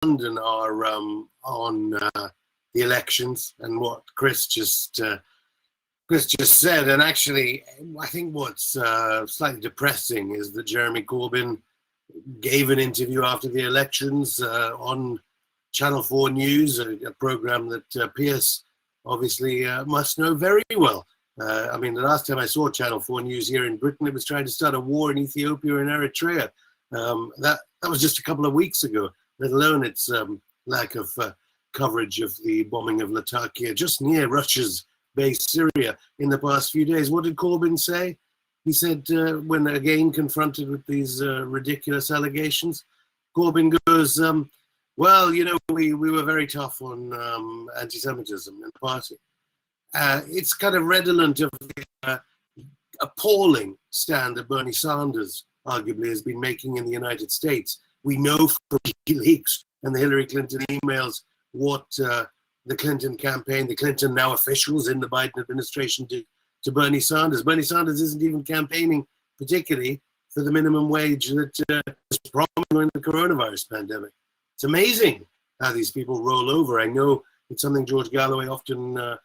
London are on the elections and what Chris just said. And actually, I think what's slightly depressing is that Jeremy Corbyn gave an interview after the elections on Channel 4 News, a program that Piers obviously must know very well. I mean, the last time I saw Channel 4 News here in Britain, it was trying to start a war in Ethiopia and Eritrea. That was just a couple of weeks ago, let alone its lack of coverage of the bombing of Latakia, just near Russia's base, Syria, in the past few days. What did Corbyn say? He said, when again confronted with these ridiculous allegations, Corbyn goes, well, you know, we were very tough on anti-Semitism in the party. It's kind of redolent of the appalling stand that Bernie Sanders arguably has been making in the United States. We know from WikiLeaks and the Hillary Clinton emails what the Clinton campaign, the Clinton now officials in the Biden administration did to Bernie Sanders. Bernie Sanders isn't even campaigning particularly for the minimum wage that was promised during the coronavirus pandemic. It's amazing how these people roll over. I know it's something George Galloway often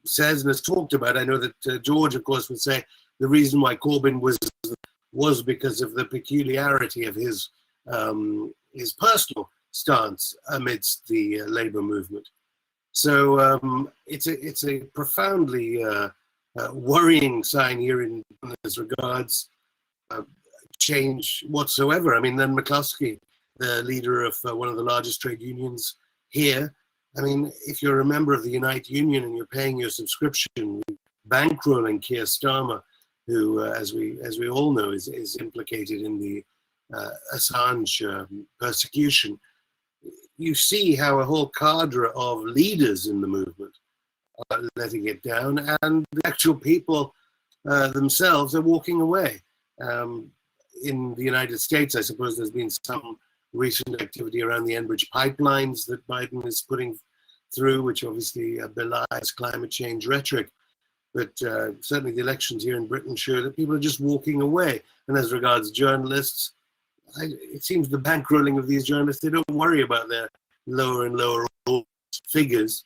says and has talked about. I know that George, of course, would say the reason why Corbyn was because of the peculiarity of his personal stance amidst the Labour movement. So it's a profoundly worrying sign here in as regards change whatsoever. I mean, then McCluskey, the leader of one of the largest trade unions here, I mean, if you're a member of the Unite Union and you're paying your subscription, bankrolling Keir Starmer, who, as we all know, is implicated in the Assange persecution, you see how a whole cadre of leaders in the movement are letting it down, and the actual people themselves are walking away. In the United States, I suppose there's been some recent activity around the Enbridge pipelines that Biden is putting through, which obviously belies climate change rhetoric. But certainly the elections here in Britain show that people are just walking away. And as regards journalists, it seems the bankrolling of these journalists, they don't worry about their lower and lower figures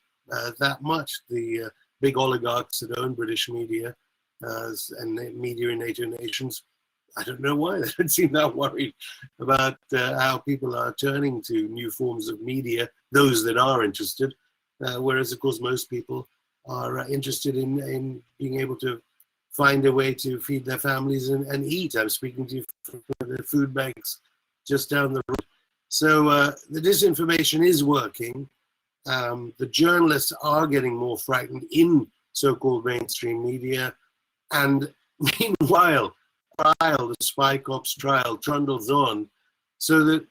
that much. The big oligarchs that own British media and media in NATO nations, I don't know why. They don't seem that worried about how people are turning to new forms of media, those that are interested, whereas, of course, most people are interested in being able to find a way to feed their families and eat. I'm speaking to you from the food banks just down the road. So the disinformation is working. The journalists are getting more frightened in so-called mainstream media. And meanwhile, the Spy Cops trial trundles on, so that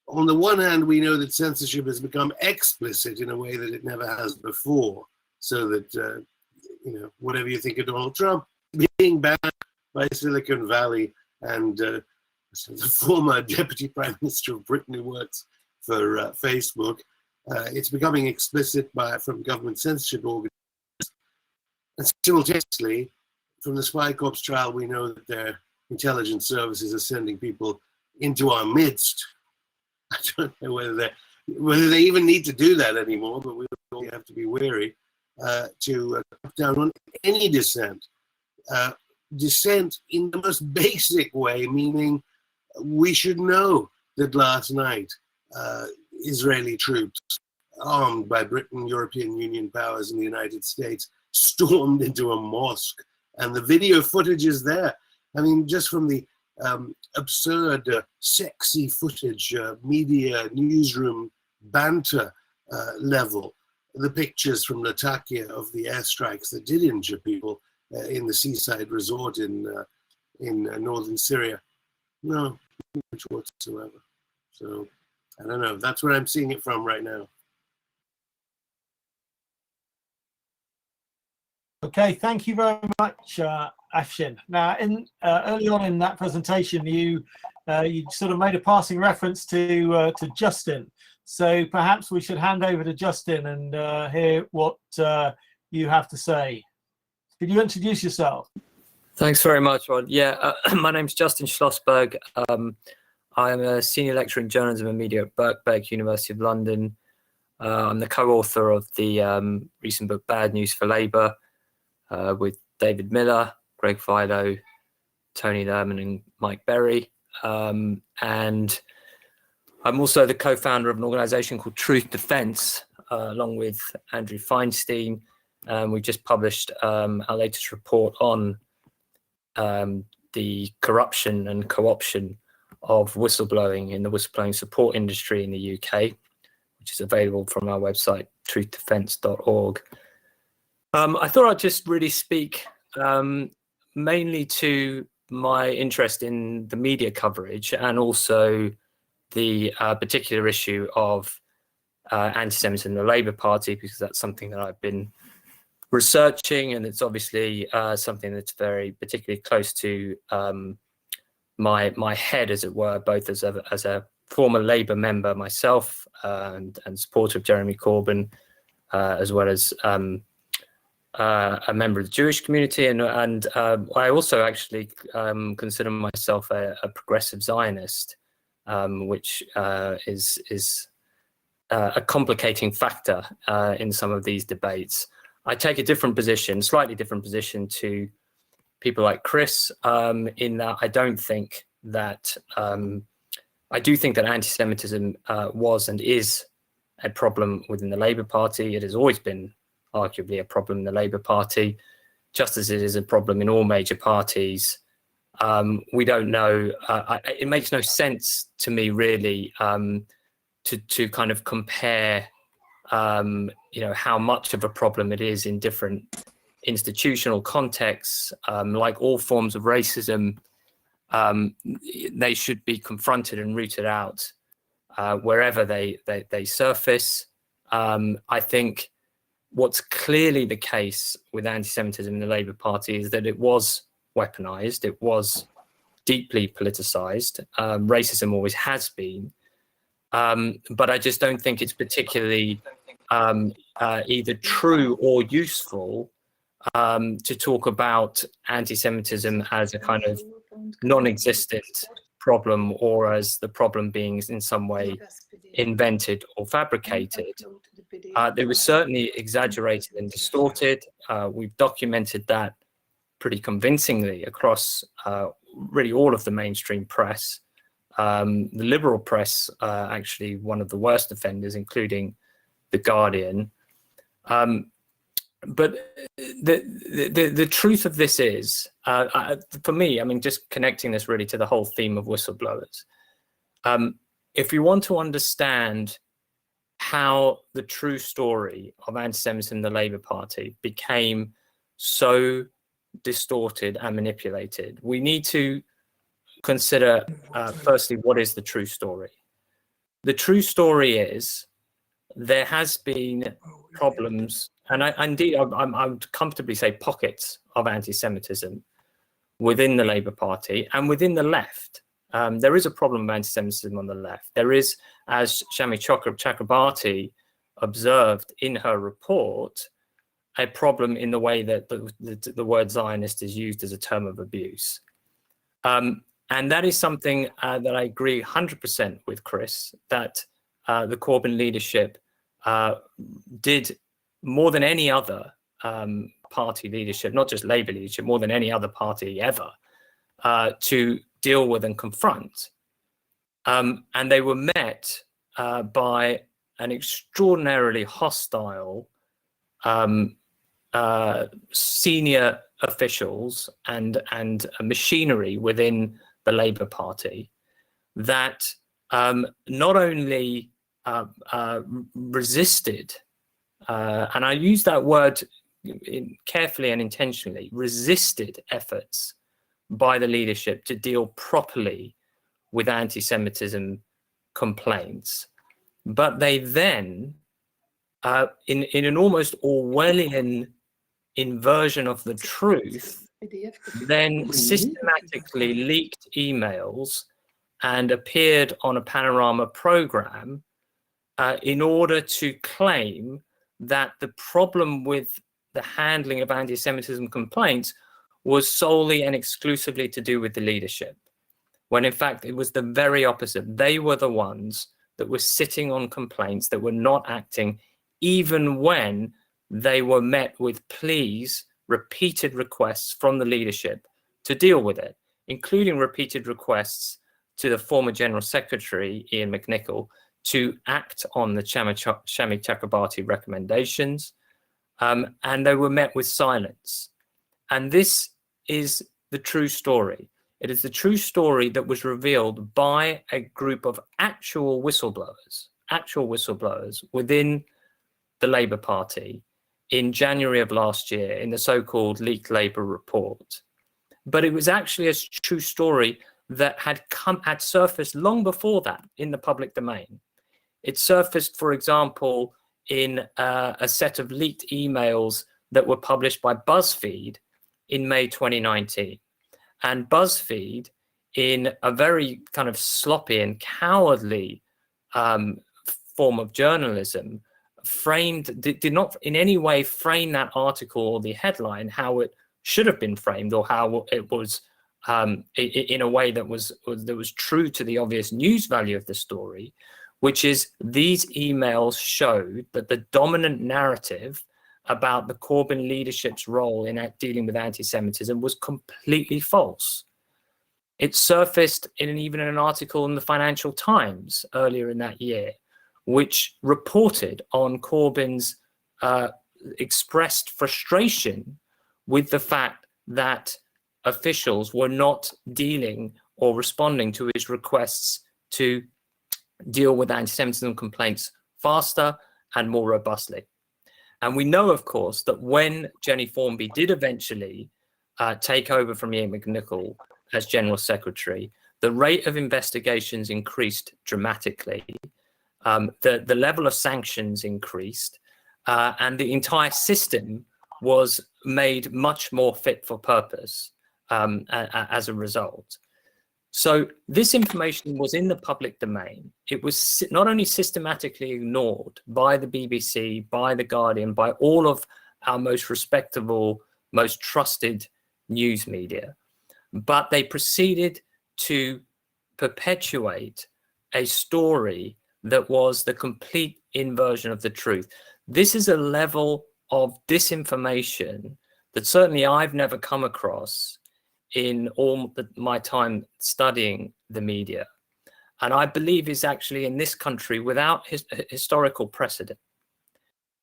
on the one hand, we know that censorship has become explicit in a way that it never has before, so that, whatever you think of Donald Trump, being banned by Silicon Valley and the former Deputy Prime Minister of Britain who works for Facebook, it's becoming explicit from government censorship organizations. And simultaneously, from the Spy Cops trial, we know that their intelligence services are sending people into our midst. I don't know whether they even need to do that anymore, but we all have to be wary to cut down on any dissent. Dissent in the most basic way, meaning we should know that last night Israeli troops, armed by Britain, European Union powers, and the United States, stormed into a mosque. And the video footage is there. I mean, just from the absurd, sexy footage, media, newsroom banter level, the pictures from Latakia of the airstrikes that did injure people in the seaside resort in northern Syria, no much whatsoever. So I don't know. That's where I'm seeing it from right now. Okay, thank you very much, Afshin. Now, early on in that presentation, you sort of made a passing reference to Justin. So perhaps we should hand over to Justin and hear what you have to say. Could you introduce yourself? Thanks very much, Rod. Yeah, my name's Justin Schlossberg. I am a senior lecturer in journalism and media at Birkbeck, University of London. I'm the co-author of the recent book Bad News for Labour with David Miller, Greg Philo, Tony Lerman and Mike Berry. And I'm also the co-founder of an organisation called Truth Defence, along with Andrew Feinstein. We've just published our latest report on the corruption and co-option of whistleblowing in the whistleblowing support industry in the UK, which is available from our website, truthdefence.org. I thought I'd just really speak mainly to my interest in the media coverage and also the particular issue of anti-Semitism in the Labour Party, because that's something that I've been researching, and it's obviously something that's very particularly close to my head, as it were, both as a former Labour member myself and supporter of Jeremy Corbyn, as well as a member of the Jewish community, and I also actually consider myself a progressive Zionist, which is a complicating factor in some of these debates. I take a different position, slightly different position to people like Chris, in that I don't think that I do think that anti-Semitism was and is a problem within the Labour Party. It has always been arguably a problem in the Labour Party, just as it is a problem in all major parties. We don't know. It makes no sense to me, really, to kind of compare, how much of a problem it is in different institutional contexts. Like all forms of racism, they should be confronted and rooted out wherever they surface. I think what's clearly the case with anti-Semitism in the Labour Party is that it was weaponized, it was deeply politicized. Racism always has been, but I just don't think it's particularly either true or useful to talk about anti-Semitism as a kind of non-existent problem, or as the problem being in some way invented or fabricated. It was certainly exaggerated and distorted. We've documented that pretty convincingly across really all of the mainstream press. The liberal press, actually one of the worst offenders, including The Guardian. But the truth of this is, for me, I mean, just connecting this really to the whole theme of whistleblowers, if you want to understand how the true story of anti-Semitism in the Labour Party became so distorted and manipulated, we need to consider, firstly, what is the true story? The true story is there has been problems, and I would comfortably say pockets of anti-Semitism within the Labour Party and within the left. There is a problem of anti-Semitism on the left. There is, as Shami Chakrabarti observed in her report, a problem in the way that the word Zionist is used as a term of abuse. And that is something that I agree 100% with Chris, that the Corbyn leadership did more than any other party leadership, not just Labour leadership, more than any other party ever, to deal with and confront. And they were met by an extraordinarily hostile senior officials and a machinery within the Labour Party that not only resisted, and I use that word carefully and intentionally, resisted efforts by the leadership to deal properly with anti-Semitism complaints, but they then, in an almost Orwellian inversion of the truth, then systematically leaked emails and appeared on a Panorama program in order to claim that the problem with the handling of anti-Semitism complaints was solely and exclusively to do with the leadership. when in fact it was the very opposite. They were the ones that were sitting on complaints, that were not acting, even when they were met with pleas, repeated requests from the leadership to deal with it, including repeated requests to the former General Secretary, Ian McNicol, to act on the Shami Chakrabarti recommendations, and they were met with silence. And this is the true story. It is the true story that was revealed by a group of actual whistleblowers within the Labour Party in January of last year in the so-called leaked Labour report. But it was actually a true story that had surfaced long before that in the public domain. It surfaced, for example, in a set of leaked emails that were published by BuzzFeed in May 2019. And BuzzFeed, in a very kind of sloppy and cowardly form of journalism, did not in any way frame that article or the headline how it should have been framed, or how it was in a way that was true to the obvious news value of the story, which is these emails showed that the dominant narrative about the Corbyn leadership's role in dealing with anti-Semitism was completely false. It surfaced even in an article in the Financial Times earlier in that year, which reported on Corbyn's expressed frustration with the fact that officials were not dealing or responding to his requests to deal with anti-Semitism complaints faster and more robustly. And we know, of course, that when Jenny Formby did eventually take over from Ian McNicol as General Secretary, the rate of investigations increased dramatically. The level of sanctions increased, and the entire system was made much more fit for purpose as a result. So this information was in the public domain. It was not only systematically ignored by the BBC, by The Guardian, by all of our most respectable, most trusted news media, but they proceeded to perpetuate a story that was the complete inversion of the truth. This is a level of disinformation that certainly I've never come across in all my time studying the media, and I believe is actually in this country without historical precedent.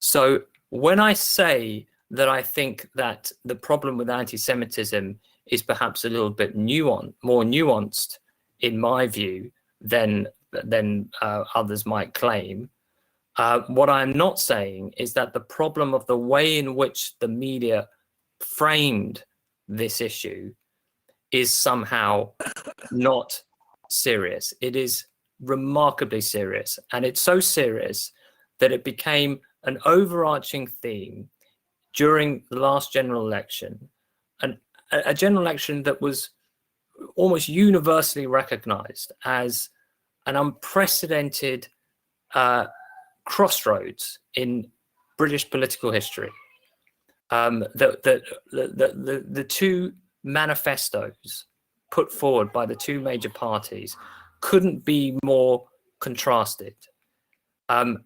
So when I say that I think that the problem with anti-Semitism is perhaps a little bit more nuanced in my view than others might claim, what I'm not saying is that the problem of the way in which the media framed this issue is somehow not serious. It is remarkably serious. And it's so serious that it became an overarching theme during the last general election, a general election that was almost universally recognized as an unprecedented crossroads in British political history. The two manifestos put forward by the two major parties couldn't be more contrasted. And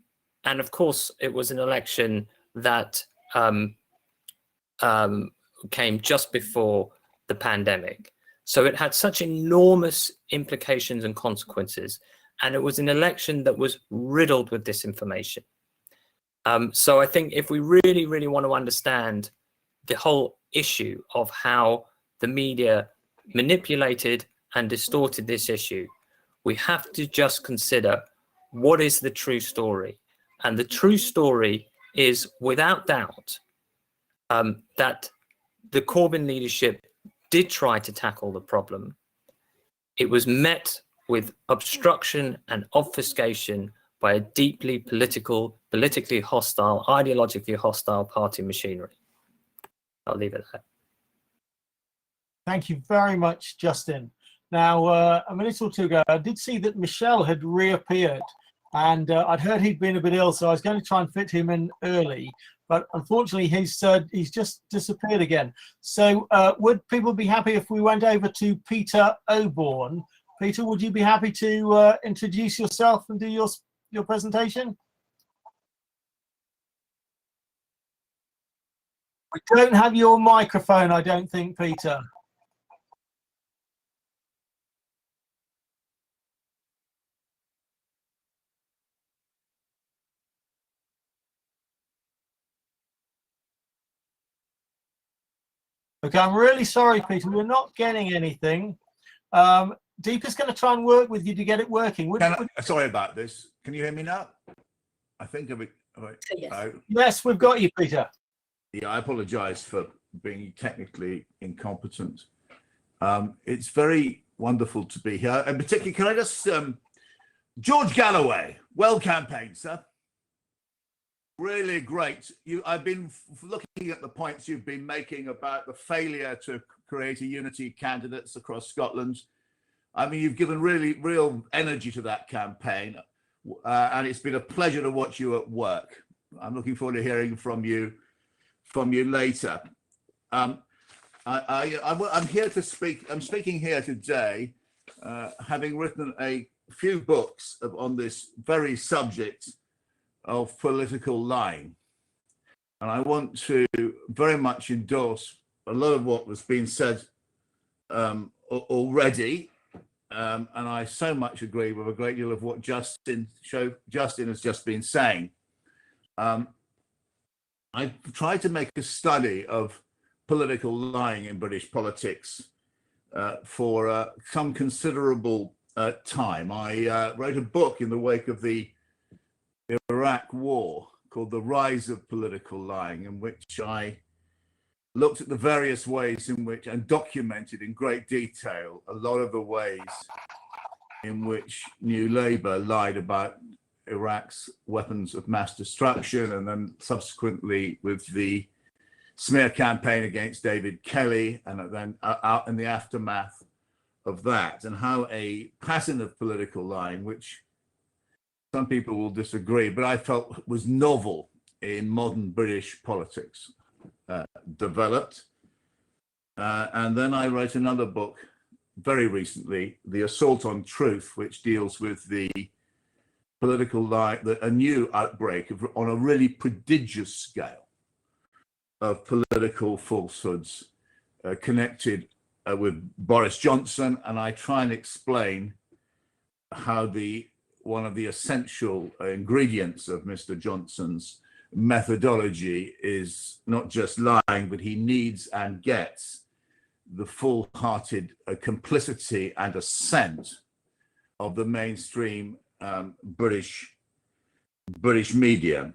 of course, it was an election that came just before the pandemic. So it had such enormous implications and consequences. And it was an election that was riddled with disinformation. So I think if we really, really want to understand the whole issue of how the media manipulated and distorted this issue, we have to just consider what is the true story. And the true story is, without doubt, that the Corbyn leadership did try to tackle the problem. It was met with obstruction and obfuscation by a deeply politically hostile, ideologically hostile party machinery. I'll leave it at that. Thank you very much, Justin. Now, a minute or two ago, I did see that Michel had reappeared, and I'd heard he'd been a bit ill, so I was going to try and fit him in early, but unfortunately he's just disappeared again. So would people be happy if we went over to Peter Oborne, Peter, would you be happy to introduce yourself and do your presentation? We don't have your microphone, I don't think, Peter. Okay, I'm really sorry, Peter. We're not getting anything. Deepa's going to try and work with you to get it working. Sorry about this. Can you hear me now? I think of it. Yes. Yes, we've got you, Peter. Yeah, I apologise for being technically incompetent. It's very wonderful to be here. And particularly, can I just, George Galloway, well campaigned, sir. Really great. I've been looking at the points you've been making about the failure to create a unity of candidates across Scotland. I mean, you've given real energy to that campaign, and it's been a pleasure to watch you at work. I'm looking forward to hearing from you later. I'm here to speak. I'm speaking here today, having written a few books on this very subject of political lying, and I want to very much endorse a lot of what was being said already, and I so much agree with a great deal of what Justin has just been saying. I tried to make a study of political lying in British politics for some considerable time. I wrote a book in the wake of the Iraq War called The Rise of Political Lying, in which I looked at the various ways in which, and documented in great detail, a lot of the ways in which New Labour lied about Iraq's weapons of mass destruction, and then subsequently with the smear campaign against David Kelly, and then out in the aftermath of that, and how a pattern of political lying, which some people will disagree, but I felt was novel in modern British politics, developed. And then I wrote another book very recently, The Assault on Truth, which deals with the political lie, a new outbreak on a really prodigious scale of political falsehoods connected with Boris Johnson. And I try and explain how one of the essential ingredients of Mr. Johnson's methodology is not just lying, but he needs and gets the full-hearted complicity and assent of the mainstream British media.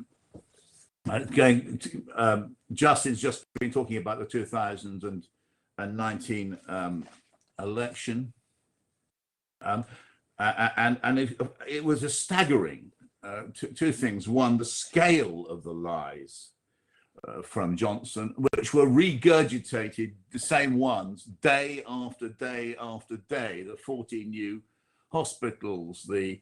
Justin's just been talking about the 2019 election. And it was a staggering two things. One, the scale of the lies from Johnson, which were regurgitated, the same ones, day after day after day. The 40 new hospitals, the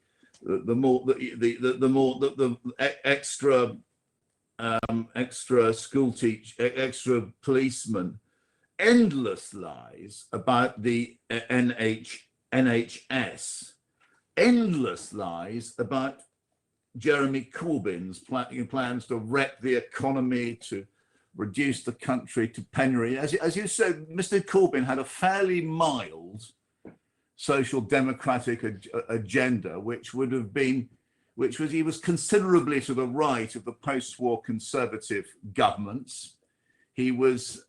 extra school extra policemen, endless lies about the NHS. Endless lies about Jeremy Corbyn's plans to wreck the economy, to reduce the country to penury. As you said, Mr. Corbyn had a fairly mild social democratic agenda, which he was considerably to the right of the post-war conservative governments. He was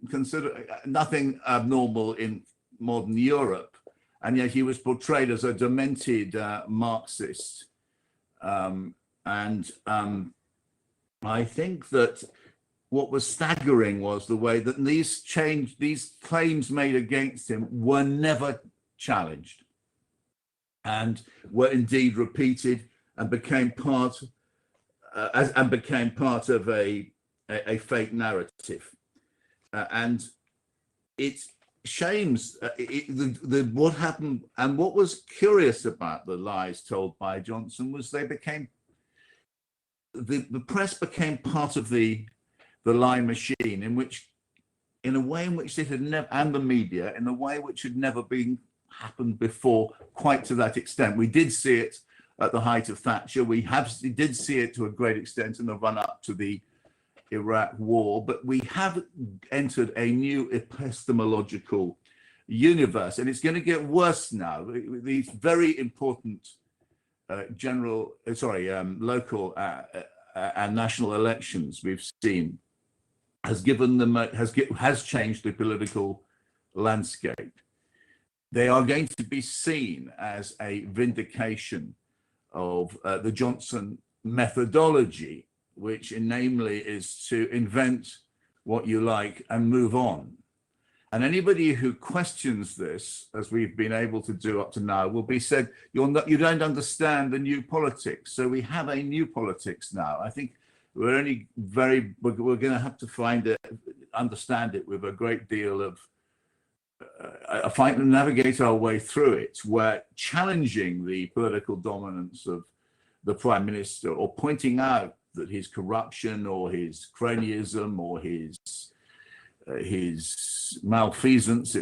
considered nothing abnormal in modern Europe, and yet he was portrayed as a demented Marxist. I think that what was staggering was the way that these claims made against him were never challenged, and were indeed repeated and became part of a fake narrative, and it shames what happened. And what was curious about the lies told by Johnson was the press became part of the lie machine, in a way in which it had never, and the media, in a way which had never been happened before quite to that extent. We did see it at the height of Thatcher. We did see it to a great extent in the run-up to the Iraq War, but we have entered a new epistemological universe, and it's going to get worse now. These very important local and national elections we've seen has changed the political landscape. They are going to be seen as a vindication of the Johnson methodology, which namely is to invent what you like and move on. And anybody who questions this, as we've been able to do up to now, will be said, you don't understand the new politics. So we have a new politics now. I think we're going to have to understand it with a great deal of, navigate our way through it, where challenging the political dominance of the Prime Minister, or pointing out that his corruption or his cronyism or his malfeasance,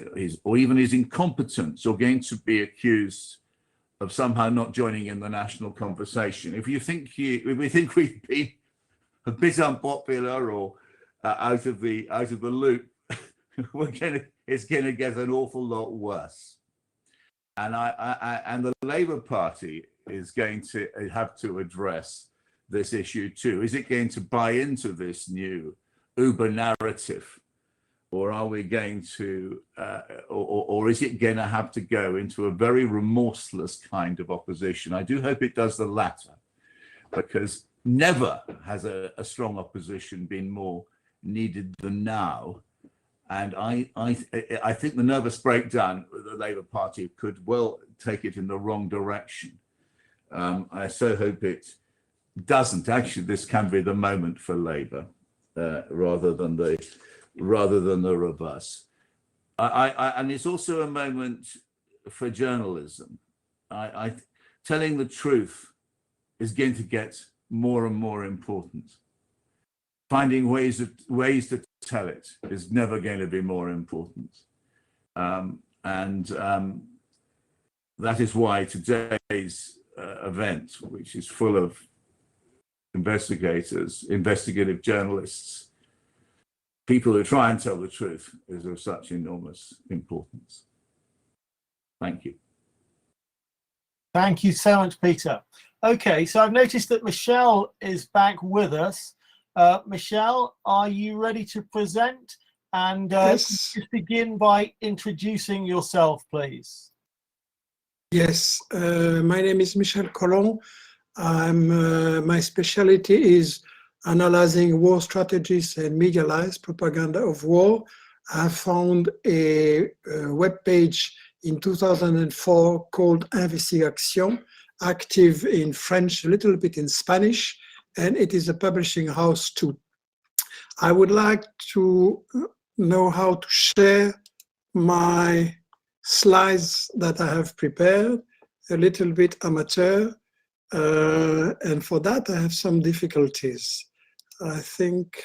or even his incompetence, are going to be accused of somehow not joining in the national conversation. If we think we've been a bit unpopular or out of the loop, it's going to get an awful lot worse. And the Labour Party is going to have to address this issue too. Is it going to buy into this new Uber narrative? Or are we going to, or is it going to have to go into a very remorseless kind of opposition? I do hope it does the latter, because never has a strong opposition been more needed than now. And I think the nervous breakdown of the Labour Party could well take it in the wrong direction. I so hope it doesn't. Actually, this can be the moment for Labour rather than the reverse. And it's also a moment for journalism. Telling the truth is going to get more and more important. Finding ways to tell it is never going to be more important. That is why today's event, which is full of investigators, investigative journalists, people who try and tell the truth, is of such enormous importance. Thank you. Thank you so much, Peter. Okay, so I've noticed that Michel is back with us. Michel, are you ready to present? And yes. Just begin by introducing yourself, please. Yes, my name is Michel Collon. My specialty is analyzing war strategies and media lies, propaganda of war. I found a web page in 2004 called Investigation, active in French, a little bit in Spanish, and it is a publishing house too. I would like to know how to share my slides that I have prepared, a little bit amateur, and for that I have some difficulties. I think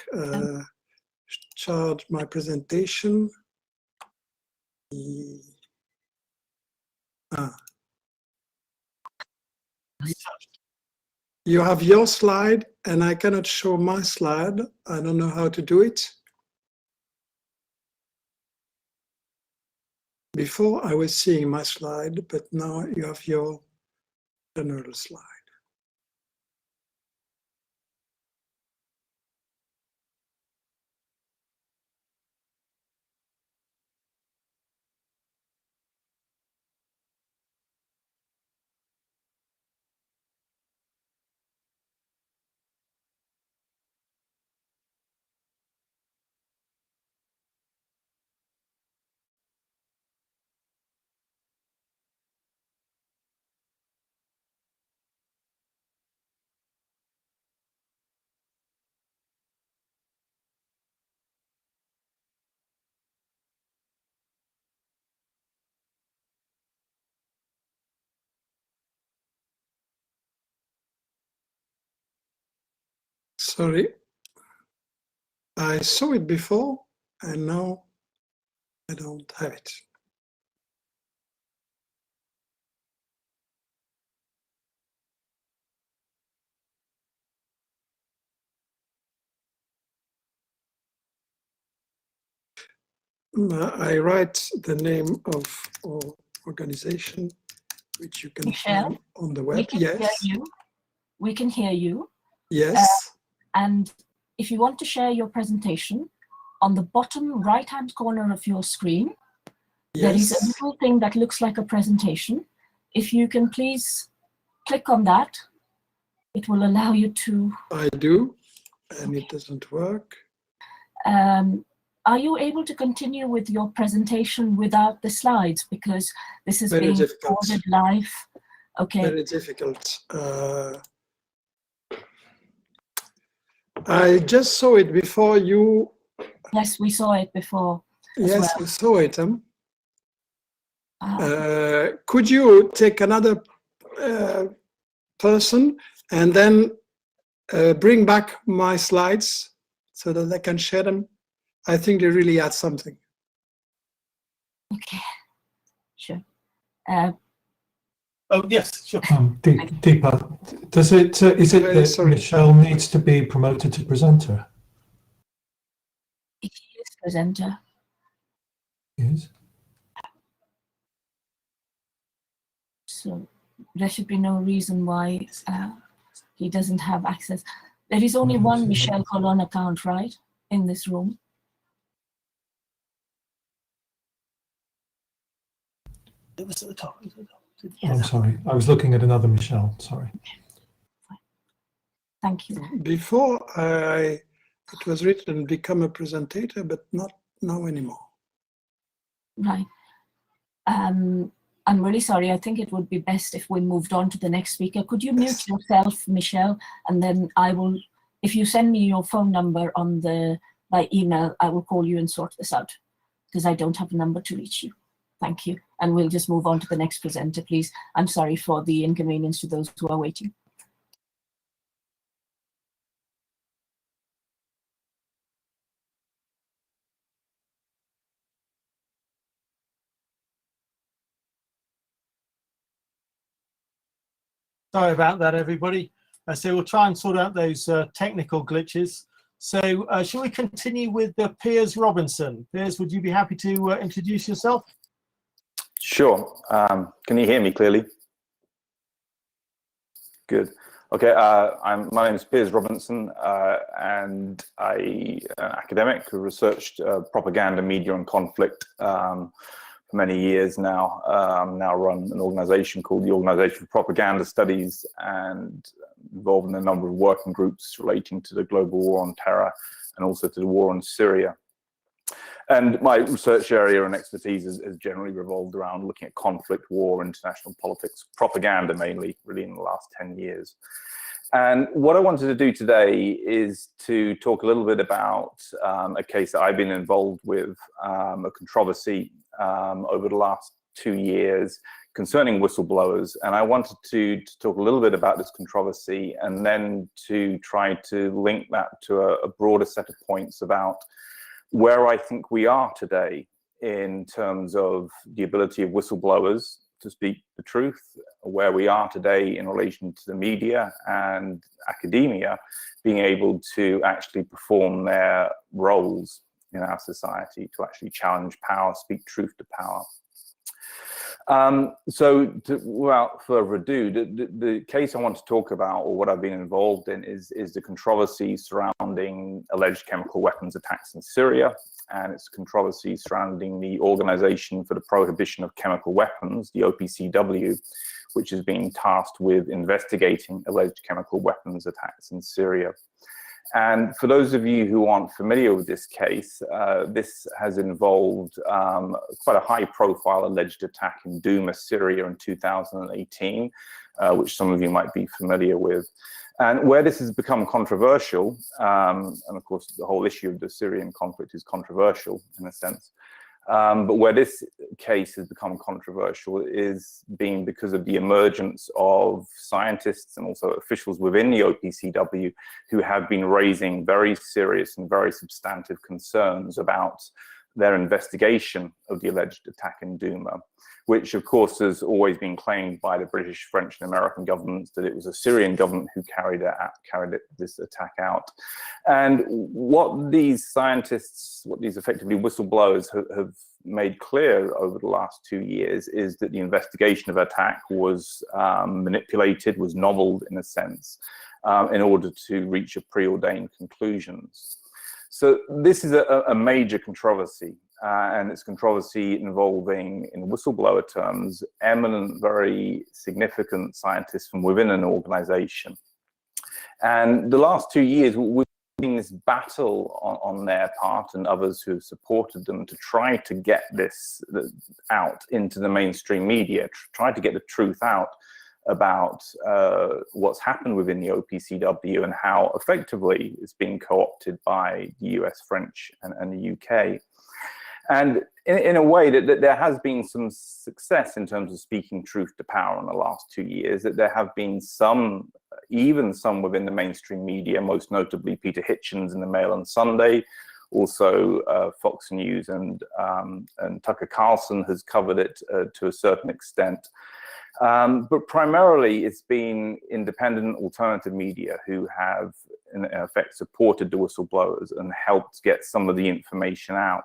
charge my presentation. You have your slide and I cannot show my slide. I don't know how to do it. Before I was seeing my slide, but now you have your general slide. Sorry, I saw it before and now I don't have it. I write the name of our organization, which you can Michel, find on the we web. can hear Yes, you. We can hear you. yes, And if you want to share your presentation, on the bottom right-hand corner of your screen, there is a yes. little thing that looks like a presentation. If you can please click on that, it will allow you to. I do, and it doesn't work. Are you able to continue with your presentation without the slides? Because this is Very being difficult. recorded live. Okay. Very difficult. I just saw it before you. Yes, we saw it before. Yes, well. you saw it. Ah. Could you take another person and then bring back my slides so that I can share them? I think they really add something. Okay, sure. Oh yes, sure. Deepa, does it is it Very that sorry. Michel needs to be promoted to presenter? He is presenter. Yes. So there should be no reason why he doesn't have access. There is only one Michel Collon account, right, in this room? It was at the top. I'm sorry. I was looking at another Michel. Sorry. Thank you. Before it was written become a presenter, but not now anymore. Right. I'm really sorry. I think it would be best if we moved on to the next speaker. Could you mute yourself, Michel? And then I will, if you send me your phone number on by email, I will call you and sort this out because I don't have a number to reach you. Thank you. And we'll just move on to the next presenter, please. I'm sorry for the inconvenience to those who are waiting. Sorry about that, everybody. So we'll try and sort out those technical glitches. So shall we continue with Piers Robinson? Piers, would you be happy to introduce yourself? Sure. Can you hear me clearly? Good. Okay. My name is Piers Robinson, and I'm an academic who researched propaganda, media, and conflict for many years now. Now run an organization called the Organization for Propaganda Studies and involved in a number of working groups relating to the global war on terror and also to the war on Syria. And my research area and expertise has generally revolved around looking at conflict, war, international politics, propaganda mainly, really in the last 10 years. And what I wanted to do today is to talk a little bit about a case that I've been involved with, a controversy over the last 2 years concerning whistleblowers. And I wanted to talk a little bit about this controversy and then to try to link that to a broader set of points about where I think we are today in terms of the ability of whistleblowers to speak the truth, where we are today in relation to the media and academia being able to actually perform their roles in our society, to actually challenge power, speak truth to power. Without further ado, the case I want to talk about, or what I've been involved in, is the controversy surrounding alleged chemical weapons attacks in Syria, and its controversy surrounding the Organization for the Prohibition of Chemical Weapons, the OPCW, which is being tasked with investigating alleged chemical weapons attacks in Syria. And for those of you who aren't familiar with this case, this has involved quite a high-profile alleged attack in Douma, Syria in 2018, which some of you might be familiar with. And where this has become controversial, and of course the whole issue of the Syrian conflict is controversial in a sense, but where this case has become controversial is being because of the emergence of scientists and also officials within the OPCW who have been raising very serious and very substantive concerns about their investigation of the alleged attack in Duma, which of course has always been claimed by the British, French and American governments that it was a Syrian government who carried this attack out. And what these scientists, what these effectively whistleblowers have made clear over the last 2 years is that the investigation of attack was manipulated, was novelled in a sense, in order to reach a preordained conclusions. So this is a major controversy, and it's controversy involving, in whistleblower terms, eminent, very significant scientists from within an organization. And the last 2 years, we've seen this battle on their part and others who have supported them to try to get this out into the mainstream media, try to get the truth out about what's happened within the OPCW and how effectively it's being co-opted by the US, French, and the UK. And in a way that there has been some success in terms of speaking truth to power in the last 2 years, that there have been some, even some within the mainstream media, most notably Peter Hitchens in the Mail on Sunday, also Fox News and Tucker Carlson has covered it to a certain extent. But primarily it's been independent alternative media who have in effect supported the whistleblowers and helped get some of the information out.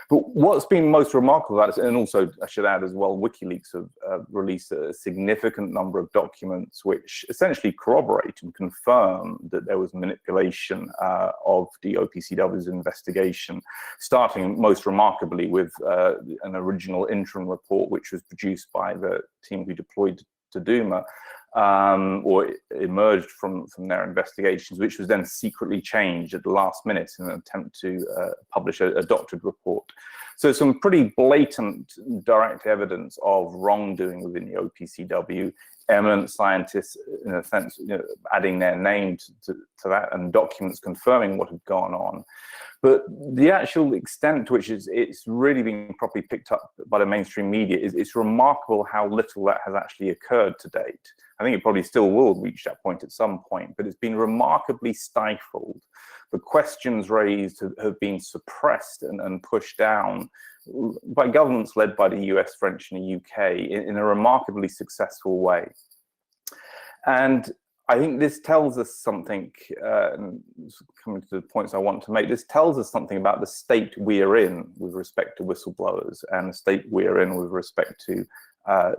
But what's been most remarkable about it, and also I should add as well, WikiLeaks have released a significant number of documents which essentially corroborate and confirm that there was manipulation of the OPCW's investigation, starting most remarkably with an original interim report which was produced by the team who deployed to Duma, or emerged from their investigations, which was then secretly changed at the last minute in an attempt to publish a doctored report. So some pretty blatant direct evidence of wrongdoing within the OPCW, eminent scientists, in a sense, adding their name to that, and documents confirming what had gone on. But the actual extent to which it's really been properly picked up by the mainstream media it's remarkable how little that has actually occurred to date. I think it probably still will reach that point at some point, but it's been remarkably stifled. The questions raised have been suppressed and pushed down by governments led by the US, French, and the UK in a remarkably successful way. And I think this tells us something, and coming to the points I want to make, this tells us something about the state we are in with respect to whistleblowers and the state we are in with respect to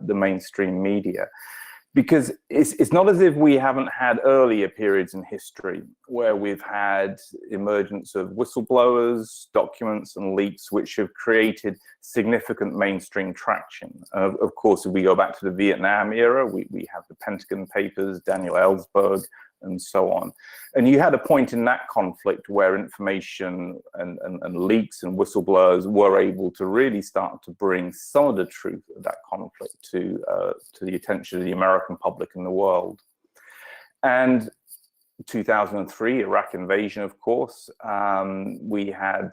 the mainstream media. Because it's not as if we haven't had earlier periods in history where we've had emergence of whistleblowers, documents and leaks which have created significant mainstream traction. Of course, if we go back to the Vietnam era, we have the Pentagon Papers, Daniel Ellsberg, and so on. And you had a point in that conflict where information and leaks and whistleblowers were able to really start to bring some of the truth of that conflict to the attention of the American public and the world. And 2003, Iraq invasion, of course, we had,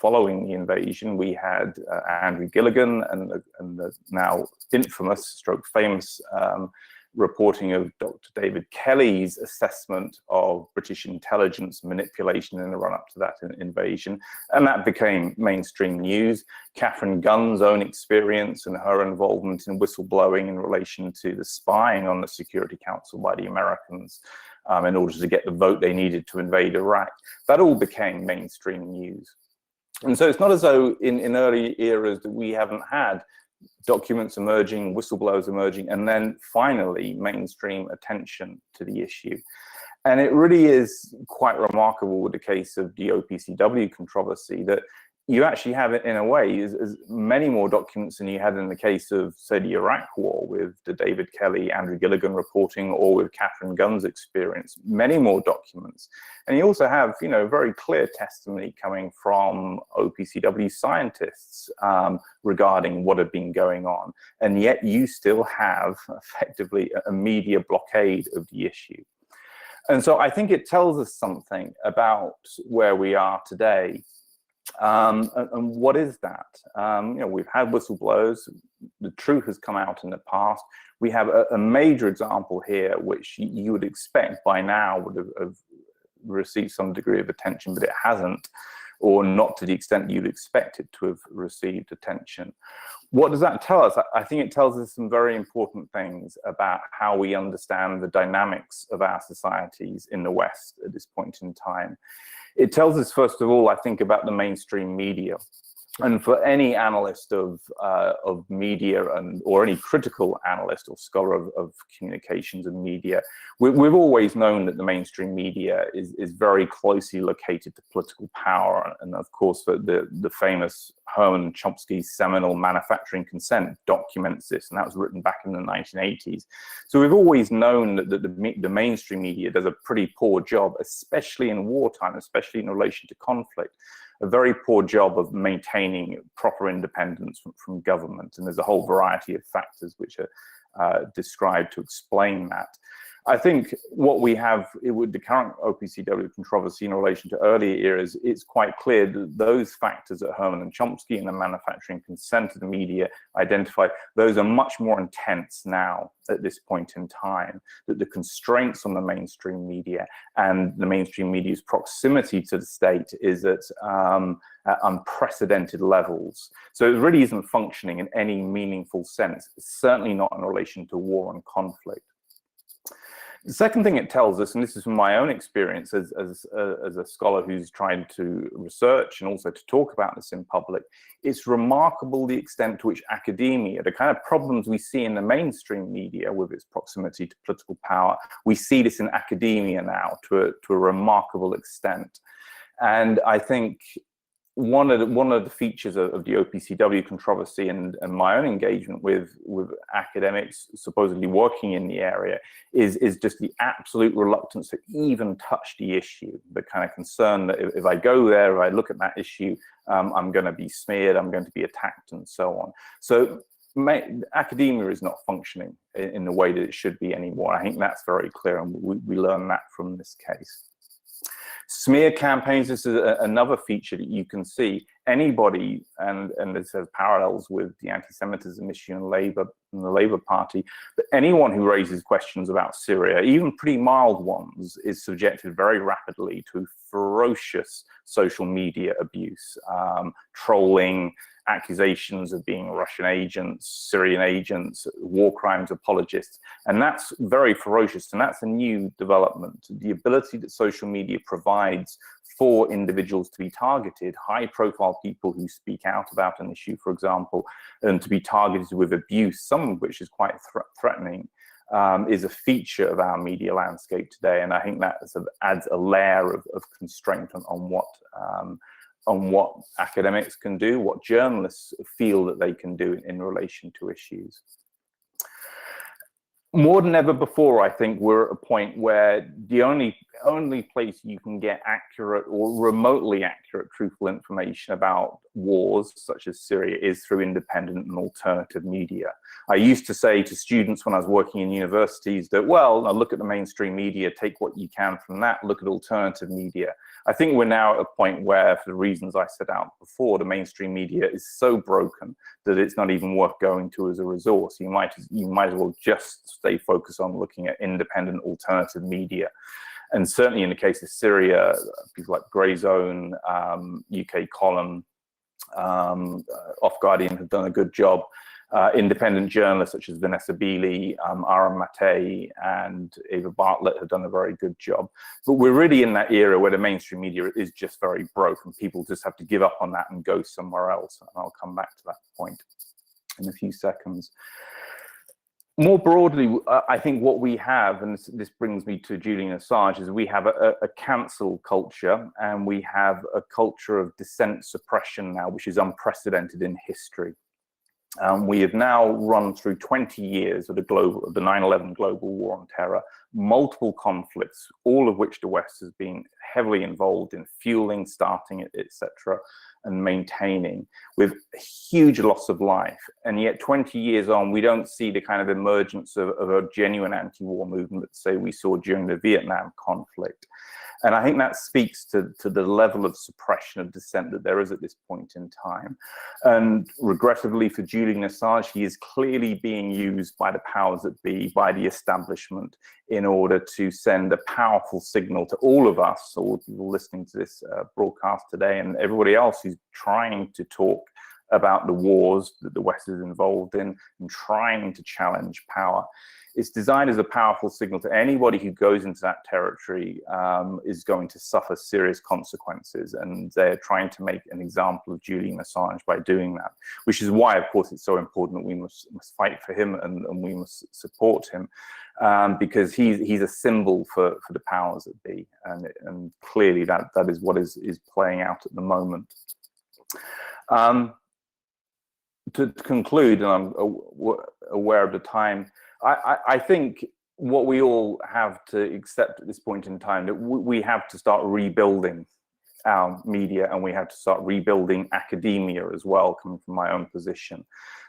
following the invasion, we had Andrew Gilligan and the now infamous, stroke famous, reporting of Dr. David Kelly's assessment of British intelligence manipulation in the run-up to that invasion. And that became mainstream news. Catherine Gunn's own experience and her involvement in whistleblowing in relation to the spying on the Security Council by the Americans in order to get the vote they needed to invade Iraq. That all became mainstream news. And so it's not as though in early eras that we haven't had documents emerging, whistleblowers emerging, and then finally mainstream attention to the issue. And it really is quite remarkable with the case of the OPCW controversy that you actually have it in a way as many more documents than you had in the case of, say, the Iraq War with the David Kelly, Andrew Gilligan reporting, or with Catherine Gunn's experience, many more documents. And you also have, very clear testimony coming from OPCW scientists regarding what had been going on. And yet you still have effectively a media blockade of the issue. And so I think it tells us something about where we are today. And what is that? We've had whistleblowers. The truth has come out in the past. We have a major example here, which you would expect by now would have received some degree of attention, but it hasn't, or not to the extent you'd expect it to have received attention. What does that tell us? I think it tells us some very important things about how we understand the dynamics of our societies in the West at this point in time. It tells us, first of all, I think, about the mainstream media. And for any analyst of media or any critical analyst or scholar of communications and media, we've always known that the mainstream media is very closely located to political power. And of course, the famous Herman Chomsky's seminal Manufacturing Consent documents this, and that was written back in the 1980s. So we've always known that the mainstream media does a pretty poor job, especially in wartime, especially in relation to conflict, a very poor job of maintaining proper independence from government. And there's a whole variety of factors which are described to explain that. I think what we have with the current OPCW controversy in relation to earlier eras, it's quite clear that those factors that Herman and Chomsky and the manufacturing consent of the media identified, those are much more intense now at this point in time, that the constraints on the mainstream media and the mainstream media's proximity to the state is at unprecedented levels. So it really isn't functioning in any meaningful sense, certainly not in relation to war and conflict. The second thing it tells us, and this is from my own experience as a scholar who's trying to research and also to talk about this in public, it's remarkable the extent to which academia, the kind of problems we see in the mainstream media with its proximity to political power, we see this in academia now to a remarkable extent. And I think one of the features of the OPCW controversy and my own engagement with academics supposedly working in the area is just the absolute reluctance to even touch the issue, the kind of concern that if I go there, if I look at that issue, I'm going to be smeared, I'm going to be attacked, and so on. So academia is not functioning in the way that it should be anymore. I think that's very clear, and we learn that from this case. Smear campaigns, this is another feature that you can see. Anybody, and this has parallels with the anti-Semitism issue in the Labour Party, but anyone who raises questions about Syria, even pretty mild ones, is subjected very rapidly to ferocious social media abuse, trolling, accusations of being Russian agents, Syrian agents, war crimes apologists, and that's very ferocious, and that's a new development. The ability that social media provides for individuals to be targeted, high-profile people who speak out about an issue, for example, and to be targeted with abuse, some of which is quite threatening, is a feature of our media landscape today, and I think that sort of adds a layer of constraint on what academics can do, what journalists feel that they can do in relation to issues. More than ever before, I think we're at a point where the only place you can get accurate or remotely accurate, truthful information about wars such as Syria is through independent and alternative media. I used to say to students when I was working in universities that, well, now look at the mainstream media, take what you can from that, look at alternative media. I think we're now at a point where, for the reasons I set out before, the mainstream media is so broken that it's not even worth going to as a resource. You might as well just stay focused on looking at independent alternative media. And certainly in the case of Syria, people like Grey Zone, UK Collon, Off Guardian have done a good job. Independent journalists such as Vanessa Beeley, Aram Matei, and Eva Bartlett have done a very good job. But we're really in that era where the mainstream media is just very broken. People just have to give up on that and go somewhere else. And I'll come back to that point in a few seconds. More broadly, I think what we have, and this brings me to Julian Assange, is we have a cancel culture, and we have a culture of dissent suppression now, which is unprecedented in history. We have now run through 20 years of the 9/11 global war on terror, multiple conflicts, all of which the West has been heavily involved in fueling, starting, etc., and maintaining, with a huge loss of life. And yet 20 years on, we don't see the kind of emergence of a genuine anti-war movement that, say, we saw during the Vietnam conflict. And I think that speaks to the level of suppression of dissent that there is at this point in time. And regrettably for Julian Assange, he is clearly being used by the powers that be, by the establishment, in order to send a powerful signal to all of us, all people listening to this broadcast today, and everybody else who's trying to talk about the wars that the West is involved in and trying to challenge power. It's designed as a powerful signal to anybody who goes into that territory is going to suffer serious consequences, and they're trying to make an example of Julian Assange by doing that, which is why, of course, it's so important that we must fight for him and we must support him, because he's a symbol for the powers that be, and clearly that is what is playing out at the moment. To conclude, and I'm aware of the time, I think what we all have to accept at this point in time, that we have to start rebuilding our media, and we have to start rebuilding academia as well, coming from my own position.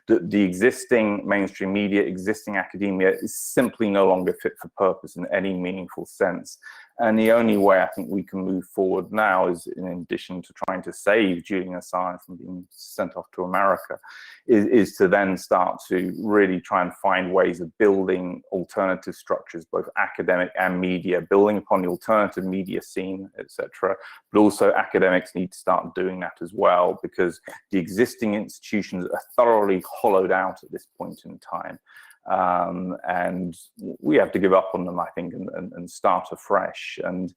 The existing mainstream media, existing academia is simply no longer fit for purpose in any meaningful sense. And the only way I think we can move forward now is, in addition to trying to save Julian Assange from being sent off to America, is to then start to really try and find ways of building alternative structures, both academic and media, building upon the alternative media scene, etc. But also academics need to start doing that as well, because the existing institutions are thoroughly hollowed out at this point in time. And we have to give up on them, I think, and start afresh. And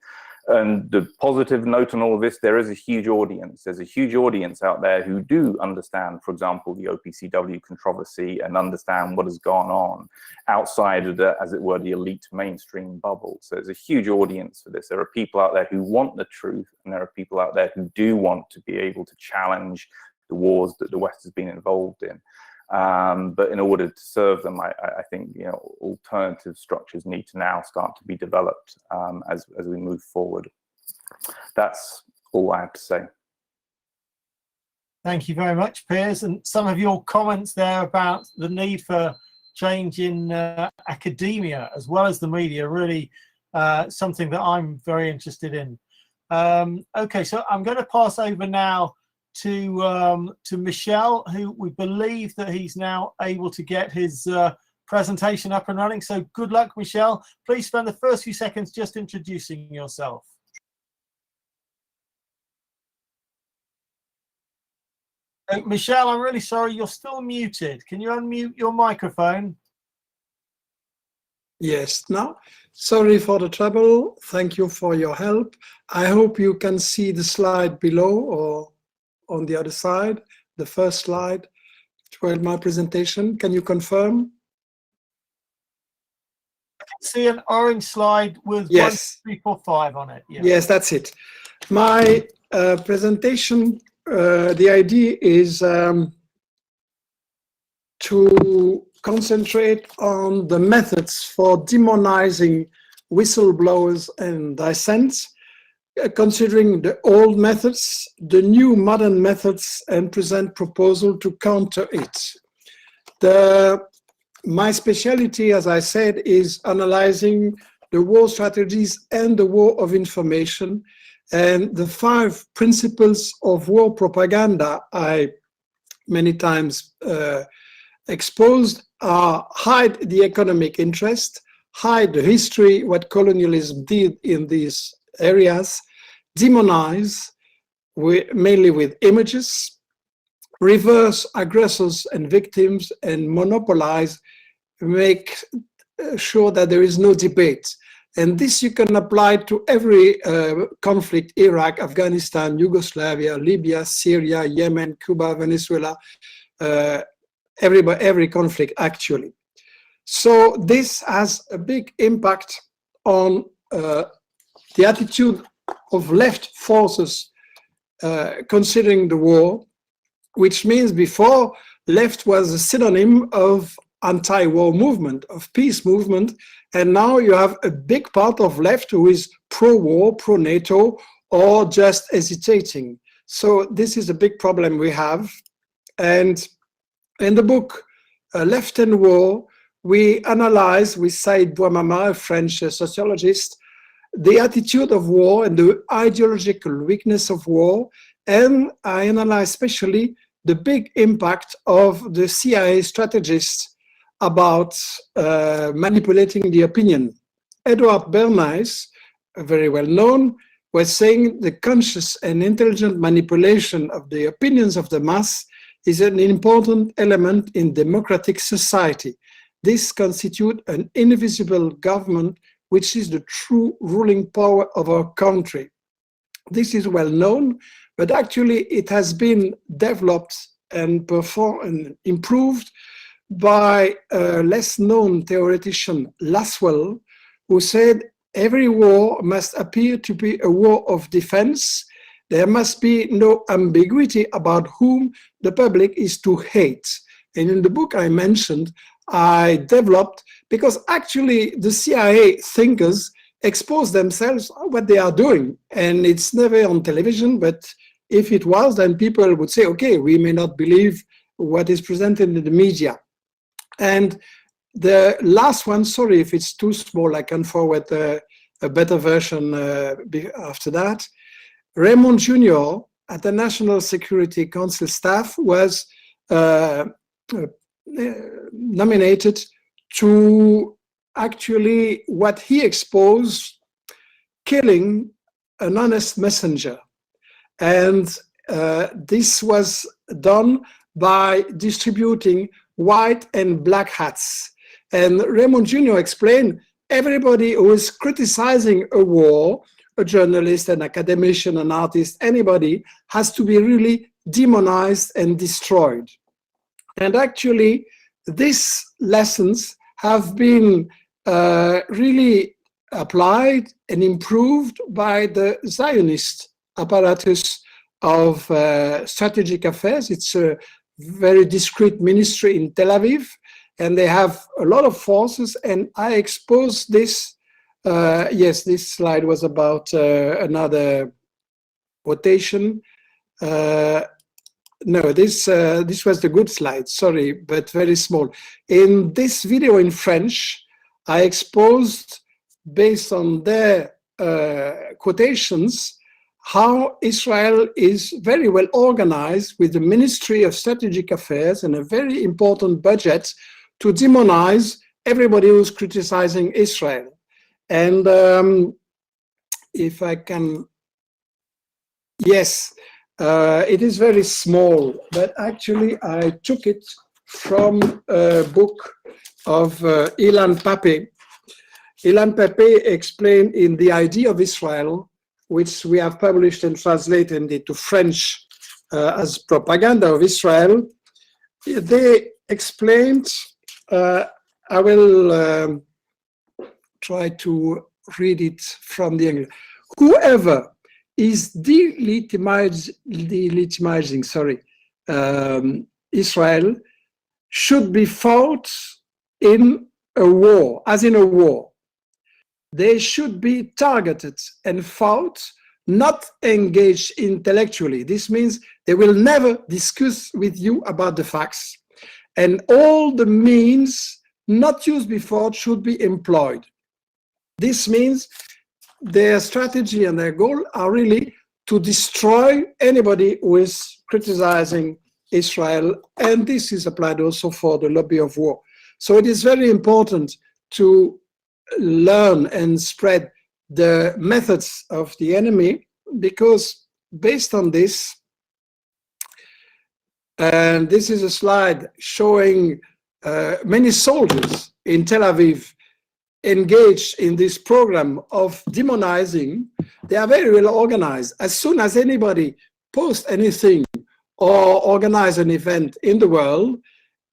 the positive note on all of this, there is a huge audience. There's a huge audience out there who do understand, for example, the OPCW controversy, and understand what has gone on outside of the, as it were, the elite mainstream bubble. So there's a huge audience for this. There are people out there who want the truth, and there are people out there who do want to be able to challenge the wars that the West has been involved in. But in order to serve them, I think, you know, alternative structures need to now start to be developed as we move forward. That's all I have to say. Thank you very much, Piers. And some of your comments there about the need for change in academia as well as the media, really something that I'm very interested in. Okay, so I'm going to pass over now to Michel, who we believe that he's now able to get his presentation up and running. So good luck, Michel. Please spend the first few seconds just introducing yourself. Michel, I'm really sorry, you're still muted. Can you unmute your microphone? Yes, no, sorry for the trouble. Thank you for your help. I hope you can see the slide below or on the other side, the first slide, toward my presentation. Can you confirm? I can see an orange slide with yes. 1, 2, 3, 4, 5 on it. Yeah. Yes, that's it. My presentation, the idea is to concentrate on the methods for demonizing whistleblowers and dissents, considering the old methods, the new modern methods, and present proposal to counter it. My specialty, as I said, is analyzing the war strategies and the war of information, and the 5 principles of war propaganda I many times exposed are: hide the economic interest, hide the history, what colonialism did in these areas, demonize, mainly with images, reverse aggressors and victims, and monopolize, make sure that there is no debate. And this you can apply to every conflict: Iraq, Afghanistan, Yugoslavia, Libya, Syria, Yemen, Cuba, Venezuela, every conflict actually. So this has a big impact on the attitude of left forces considering the war, which means before left was a synonym of anti-war movement, of peace movement, and now you have a big part of left who is pro-war, pro-NATO, or just hesitating. So this is a big problem we have. And in the book Left and War, we analyze with Saïd Bouamama, a French sociologist, the attitude of war and the ideological weakness of war, and I analyze especially the big impact of the CIA strategists about manipulating the opinion. Edward Bernays, very well known, was saying the conscious and intelligent manipulation of the opinions of the mass is an important element in democratic society. This constitutes an invisible government which is the true ruling power of our country. This is well known, but actually it has been developed and performed and improved by a less known theoretician, Laswell, who said every war must appear to be a war of defense. There must be no ambiguity about whom the public is to hate. And in the book I mentioned, I developed, because actually the CIA thinkers expose themselves what they are doing. And it's never on television, but if it was, then people would say, okay, we may not believe what is presented in the media. And the last one, sorry if it's too small, I can forward a better version after that. Raymond Jr. at the National Security Council staff was nominated to actually what he exposed, killing an honest messenger. And this was done by distributing white and black hats. And Raymond Jr. explained, everybody who is criticizing a war, a journalist, an academician, an artist, anybody, has to be really demonized and destroyed. And actually, these lessons have been really applied and improved by the Zionist apparatus of strategic affairs. It's a very discreet ministry in Tel Aviv, and they have a lot of forces, and I exposed this. Yes, this slide was about another quotation. No, this was the good slide, sorry, but very small. In this video in French, I exposed, based on their quotations, how Israel is very well organized with the Ministry of Strategic Affairs and a very important budget to demonize everybody who's criticizing Israel. And if I can, yes, it is very small, but actually I took it from a book of Ilan Pappé. Ilan Pappé explained in The Idea of Israel, which we have published and translated into French as Propaganda of Israel. They explained, I will try to read it from the English. Whoever is delegitimizing Israel should be fought in a war, as in a war. They should be targeted and fought, not engaged intellectually. This means they will never discuss with you about the facts. And all the means not used before should be employed. This means their strategy and their goal are really to destroy anybody who is criticizing Israel, and this is applied also for the lobby of war. So it is very important to learn and spread the methods of the enemy, because based on this, and this is a slide showing many soldiers in Tel Aviv engaged in this program of demonizing. They are very well organized. As soon as anybody posts anything or organize an event in the world,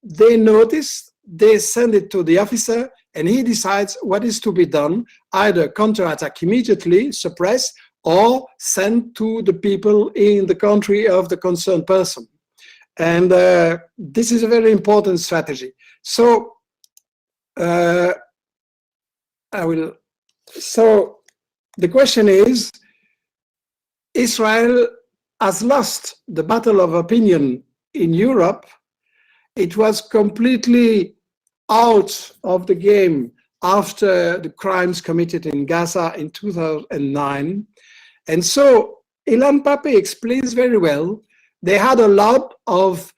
they notice, they send it to the officer, and he decides what is to be done, either counterattack immediately, suppress, or send to the people in the country of the concerned person. And this is a very important strategy. So so the question is, Israel has lost the battle of opinion in Europe. It was completely out of the game after the crimes committed in Gaza in 2009. And so Ilan Pape explains very well. They had a lot of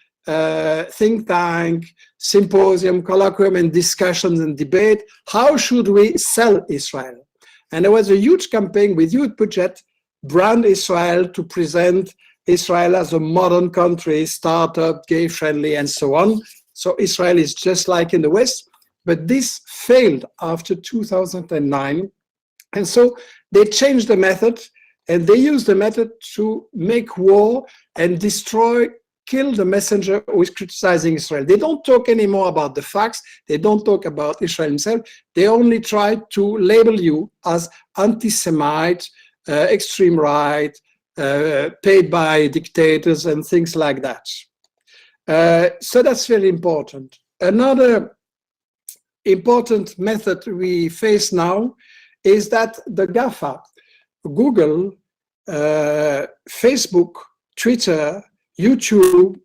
think tank, symposium, colloquium, and discussions and debate. How should we sell Israel? And there was a huge campaign with huge budget, brand Israel, to present Israel as a modern country, startup, gay-friendly, and so on. So Israel is just like in the West. But this failed after 2009. And so they changed the method, and they used the method to make war and destroy, kill the messenger who is criticizing Israel. They don't talk anymore about the facts. They don't talk about Israel himself. They only try to label you as anti-Semite, extreme right, paid by dictators and things like that. So that's very important. Another important method we face now is that the GAFA, Google, Facebook, Twitter, YouTube,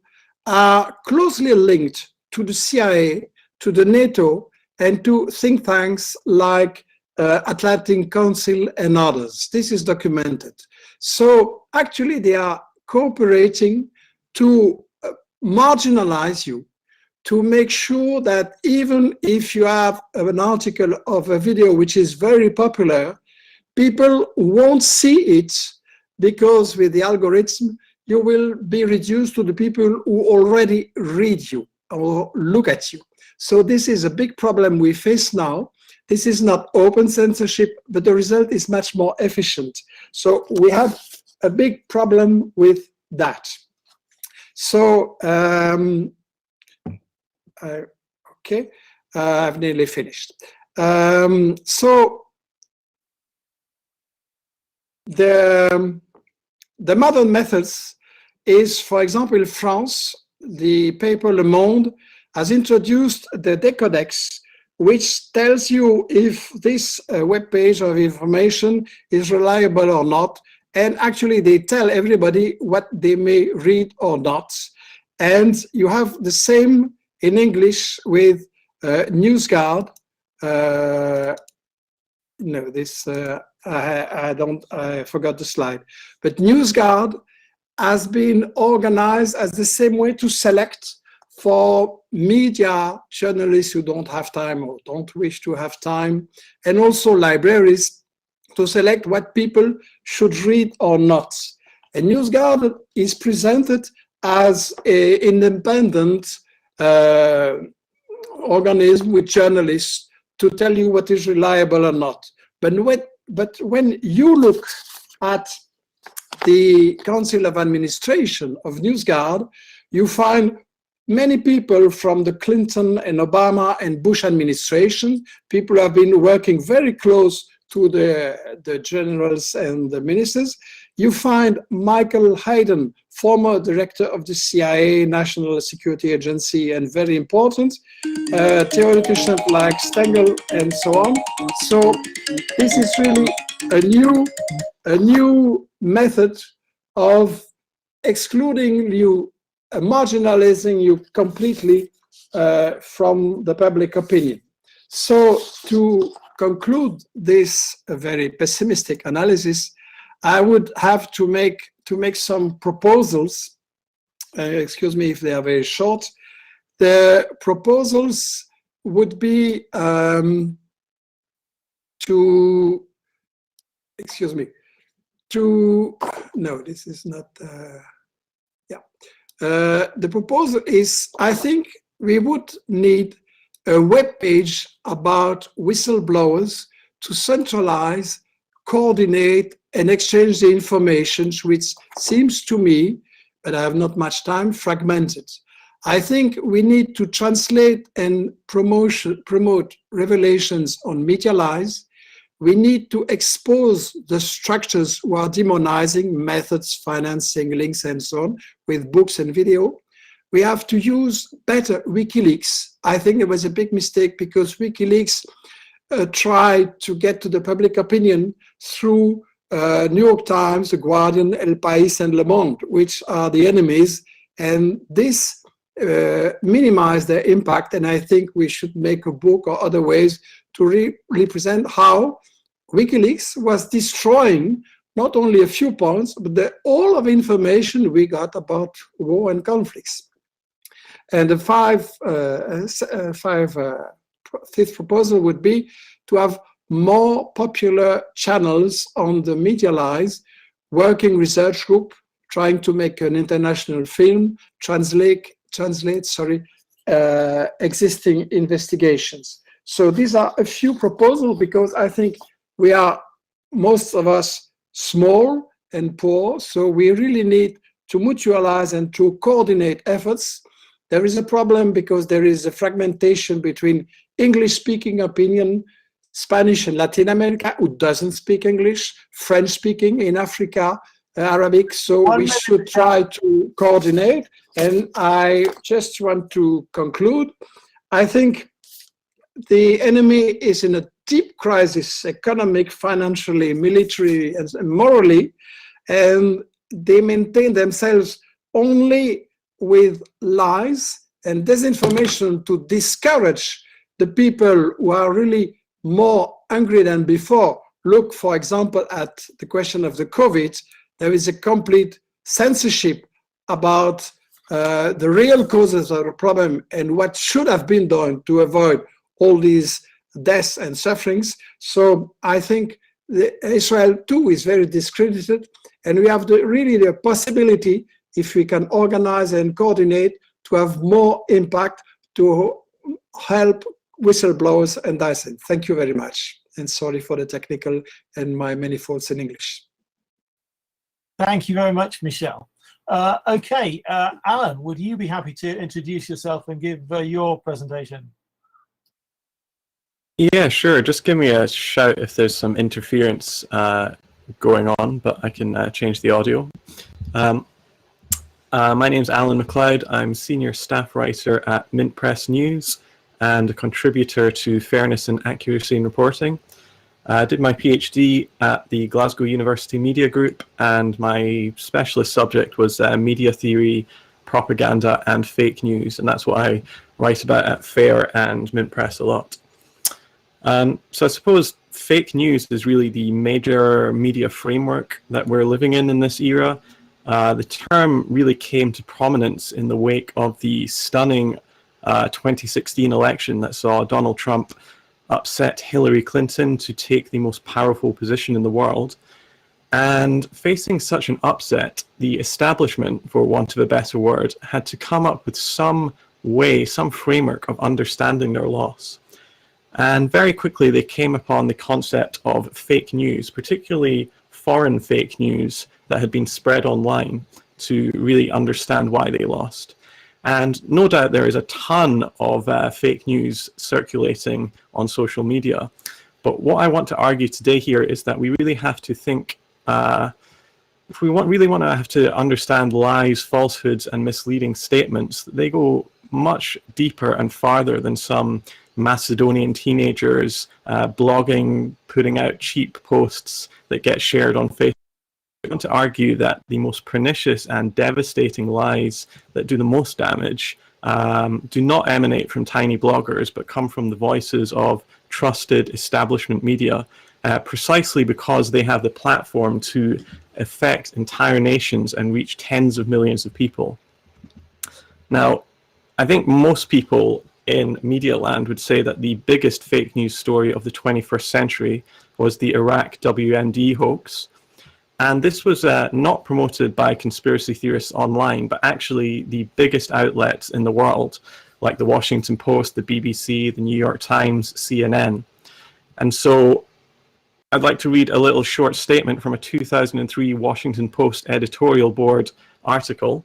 are closely linked to the CIA, to the NATO, and to think tanks like Atlantic Council and others. This is documented. So actually they are cooperating to marginalize you, to make sure that even if you have an article of a video which is very popular, people won't see it, because with the algorithm, you will be reduced to the people who already read you or look at you. So this is a big problem we face now. This is not open censorship, but the result is much more efficient. So we have a big problem with that. So, okay, I've nearly finished. So the modern methods is, for example, in France, the paper Le Monde has introduced the Decodex, which tells you if this web page of information is reliable or not. And actually, they tell everybody what they may read or not. And you have the same in English with NewsGuard. No, this I forgot the slide. But NewsGuard has been organized as the same way to select for media journalists who don't have time or don't wish to have time, and also libraries to select what people should read or not. And NewsGuard is presented as an independent organism with journalists to tell you what is reliable or not. But when you look at the Council of Administration of NewsGuard, you find many people from the Clinton and Obama and Bush administration. People have been working very close to the generals and the ministers. You find Michael Hayden, former director of the CIA, National Security Agency, and very important, theoreticians like Stengel and so on. So this is really a new method of excluding you, marginalizing you completely from the public opinion. So to conclude this very pessimistic analysis, I would have to make some proposals. Excuse me if they are very short. The proposals would be no, this is not, the proposal is, I think we would need a web page about whistleblowers to centralize, coordinate, and exchange the information, which seems to me, but I have not much time, fragmented. I think we need to translate and promote revelations on media lies. We need to expose the structures who are demonizing methods, financing, links, and so on, with books and video. We have to use better WikiLeaks. I think it was a big mistake because WikiLeaks tried to get to the public opinion through New York Times, The Guardian, El País, and Le Monde, which are the enemies. And this minimized their impact. And I think we should make a book or other ways to represent how WikiLeaks was destroying not only a few points, but all of information we got about war and conflicts. And the fifth proposal would be to have more popular channels on the Media Lies working research group, trying to make an international film, translate existing investigations. So these are a few proposals, because I think we are, most of us, small and poor, so we really need to mutualize and to coordinate efforts. There is a problem because there is a fragmentation between English-speaking opinion, Spanish and Latin America, who doesn't speak English, French-speaking in Africa, Arabic, so we should try to coordinate. And I just want to conclude. I think the enemy is in a deep crisis, economic, financially, military, and morally, and they maintain themselves only with lies and disinformation to discourage the people who are really more angry than before. Look, for example, at the question of the COVID. There is a complete censorship about the real causes of the problem and what should have been done to avoid all these deaths and sufferings. So I think Israel too is very discredited, and we have really the possibility, if we can organize and coordinate, to have more impact to help whistleblowers and Dissent. Thank you very much, and sorry for the technical and my many faults in English. Thank you very much, Michel. Okay, Alan, would you be happy to introduce yourself and give your presentation? Yeah, sure. Just give me a shout if there's some interference going on, but I can change the audio. My name's Alan MacLeod. I'm senior staff writer at Mint Press News and a contributor to Fairness and Accuracy in Reporting. I did my PhD at the Glasgow University Media Group, and my specialist subject was media theory, propaganda, and fake news, and that's what I write about at Fair and Mint Press a lot. So I suppose fake news is really the major media framework that we're living in this era. The term really came to prominence in the wake of the stunning 2016 election that saw Donald Trump upset Hillary Clinton to take the most powerful position in the world. And facing such an upset, the establishment, for want of a better word, had to come up with some way, some framework of understanding their loss. And very quickly they came upon the concept of fake news, particularly foreign fake news that had been spread online, to really understand why they lost. And no doubt there is a ton of fake news circulating on social media. But what I want to argue today here is that we really have to think, if we really want to have to understand lies, falsehoods, and misleading statements, they go much deeper and farther than some Macedonian teenagers blogging, putting out cheap posts that get shared on Facebook. I want to argue that the most pernicious and devastating lies that do the most damage do not emanate from tiny bloggers, but come from the voices of trusted establishment media, precisely because they have the platform to affect entire nations and reach tens of millions of people. Now, I think most people in media land would say that the biggest fake news story of the 21st century was the Iraq WMD hoax. And this was not promoted by conspiracy theorists online, but actually the biggest outlets in the world, like the Washington Post, the BBC, the New York Times, CNN. And so I'd like to read a little short statement from a 2003 Washington Post editorial board article.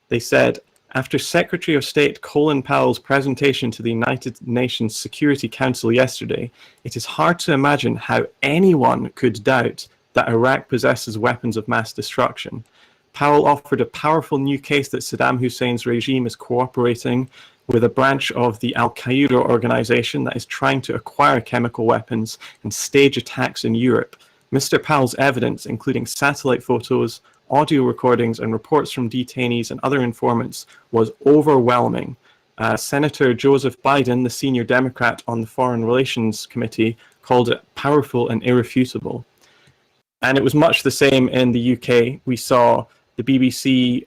They said, after Secretary of State Colin Powell's presentation to the United Nations Security Council yesterday, it is hard to imagine how anyone could doubt that Iraq possesses weapons of mass destruction. Powell offered a powerful new case that Saddam Hussein's regime is cooperating with a branch of the Al-Qaeda organization that is trying to acquire chemical weapons and stage attacks in Europe. Mr. Powell's evidence, including satellite photos, audio recordings, and reports from detainees and other informants, was overwhelming. Senator Joseph Biden, the senior Democrat on the Foreign Relations Committee, called it powerful and irrefutable. And it was much the same in the UK. We saw the BBC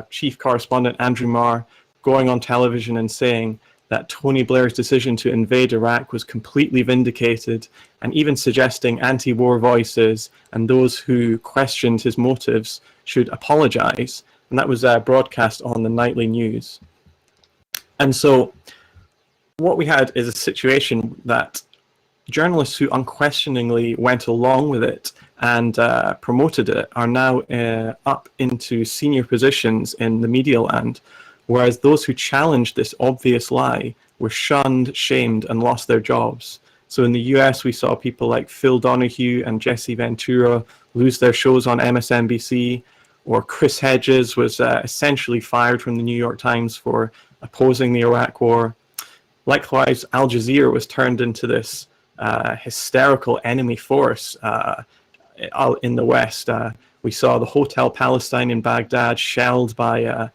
chief correspondent Andrew Marr going on television and saying that Tony Blair's decision to invade Iraq was completely vindicated, and even suggesting anti-war voices and those who questioned his motives should apologize. And that was broadcast on the nightly news. And so what we had is a situation that journalists who unquestioningly went along with it and promoted it are now up into senior positions in the media land, whereas those who challenged this obvious lie were shunned, shamed, and lost their jobs. So in the US, we saw people like Phil Donahue and Jesse Ventura lose their shows on MSNBC, or Chris Hedges was essentially fired from the New York Times for opposing the Iraq War. Likewise, Al Jazeera was turned into this hysterical enemy force in the West. We saw the Hotel Palestine in Baghdad shelled by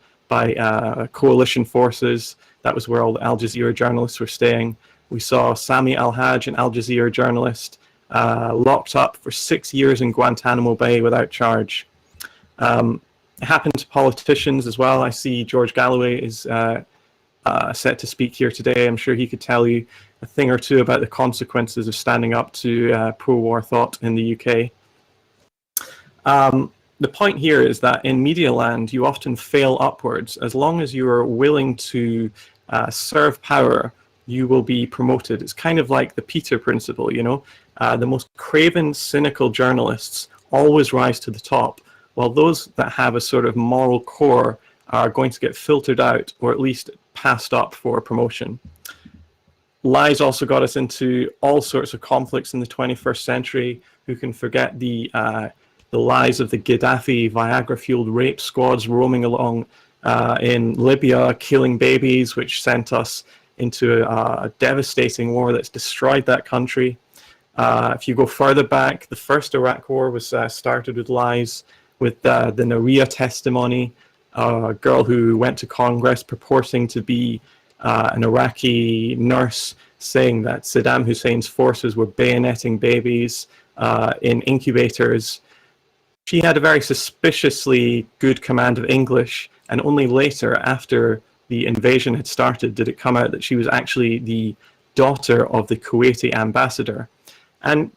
coalition forces. That was where all the Al Jazeera journalists were staying. We saw Sami Al-Hajj, an Al Jazeera journalist, locked up for 6 years in Guantanamo Bay without charge. It happened to politicians as well. I see George Galloway is set to speak here today. I'm sure he could tell you a thing or two about the consequences of standing up to pro-war thought in the UK. The point here is that in media land, you often fail upwards. As long as you are willing to serve power, you will be promoted. It's kind of like the Peter principle, you know? The most craven, cynical journalists always rise to the top, while those that have a sort of moral core are going to get filtered out, or at least passed up for promotion. Lies also got us into all sorts of conflicts in the 21st century. Who can forget the lies of the Gaddafi Viagra-fueled rape squads roaming along in Libya, killing babies, which sent us into a devastating war that's destroyed that country. If you go further back, the first Iraq war was started with lies, with the Naria testimony, a girl who went to Congress purporting to be an Iraqi nurse, saying that Saddam Hussein's forces were bayoneting babies in incubators. She had a very suspiciously good command of English, and only later, after the invasion had started, did it come out that she was actually the daughter of the Kuwaiti ambassador. And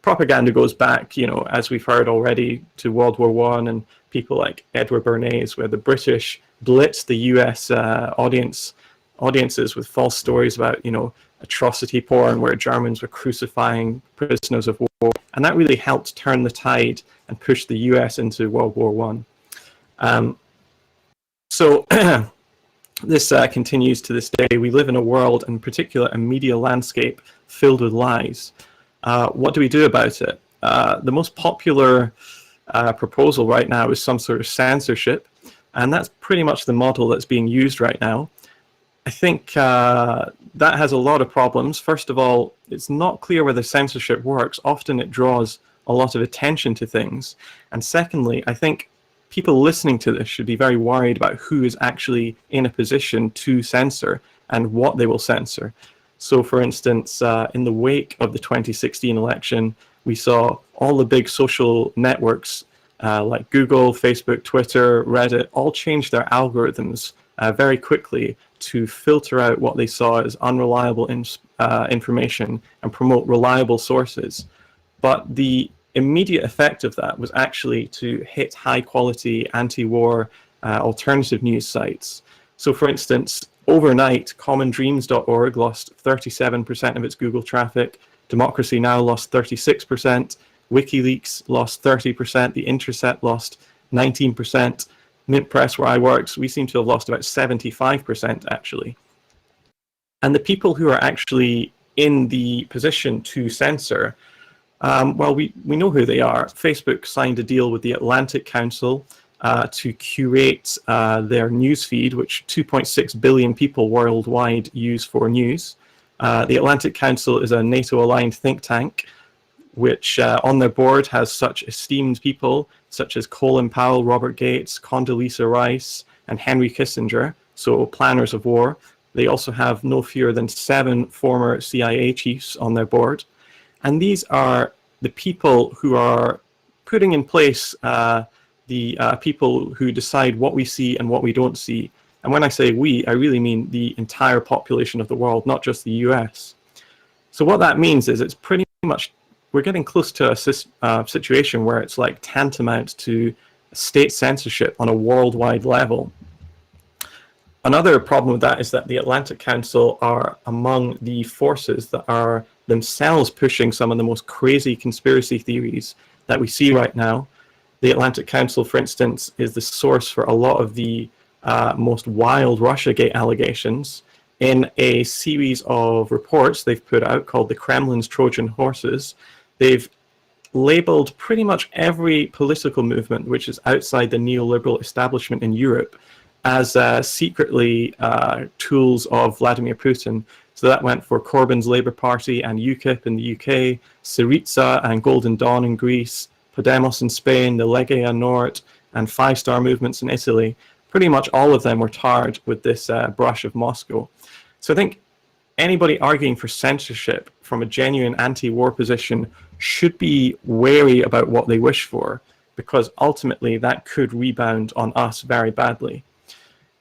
propaganda goes back, you know, as we've heard already, to World War I and people like Edward Bernays, where the British blitzed the US audiences with false stories about, you know, atrocity porn, where Germans were crucifying prisoners of war. And that really helped turn the tide and push the US into World War I. So this continues to this day. We live in a world, in particular a media landscape, filled with lies. What do we do about it? The most popular proposal right now is some sort of censorship, and that's pretty much the model that's being used right now. I think that has a lot of problems. First of all, it's not clear whether censorship works. Often it draws a lot of attention to things. And secondly, I think people listening to this should be very worried about who is actually in a position to censor and what they will censor. So for instance, in the wake of the 2016 election, we saw all the big social networks like Google, Facebook, Twitter, Reddit, all change their algorithms very quickly to filter out what they saw as unreliable information and promote reliable sources. But the immediate effect of that was actually to hit high-quality anti-war alternative news sites. So for instance, overnight, commondreams.org lost 37% of its Google traffic, Democracy Now! Lost 36%, WikiLeaks lost 30%, The Intercept lost 19%, Mint Press, where I worked, we seem to have lost about 75% actually. And the people who are actually in the position to censor, well, we know who they are. Facebook signed a deal with the Atlantic Council to curate their news feed, which 2.6 billion people worldwide use for news. The Atlantic Council is a NATO-aligned think tank, which on their board has such esteemed people such as Colin Powell, Robert Gates, Condoleezza Rice, and Henry Kissinger, so planners of war. They also have no fewer than 7 former CIA chiefs on their board. And these are the people who are putting in place the people who decide what we see and what we don't see. And when I say we, I really mean the entire population of the world, not just the US. So what that means is it's pretty much, we're getting close to a situation where it's like tantamount to state censorship on a worldwide level. Another problem with that is that the Atlantic Council are among the forces that are themselves pushing some of the most crazy conspiracy theories that we see right now. The Atlantic Council, for instance, is the source for a lot of the most wild Russiagate allegations. In a series of reports they've put out called the Kremlin's Trojan Horses, they've labeled pretty much every political movement which is outside the neoliberal establishment in Europe as secretly tools of Vladimir Putin. So that went for Corbyn's Labour Party and UKIP in the UK, Syriza and Golden Dawn in Greece, Podemos in Spain, the Lega Nord, and Five Star movements in Italy. Pretty much all of them were tarred with this brush of Moscow. So I think anybody arguing for censorship from a genuine anti-war position should be wary about what they wish for, because ultimately that could rebound on us very badly.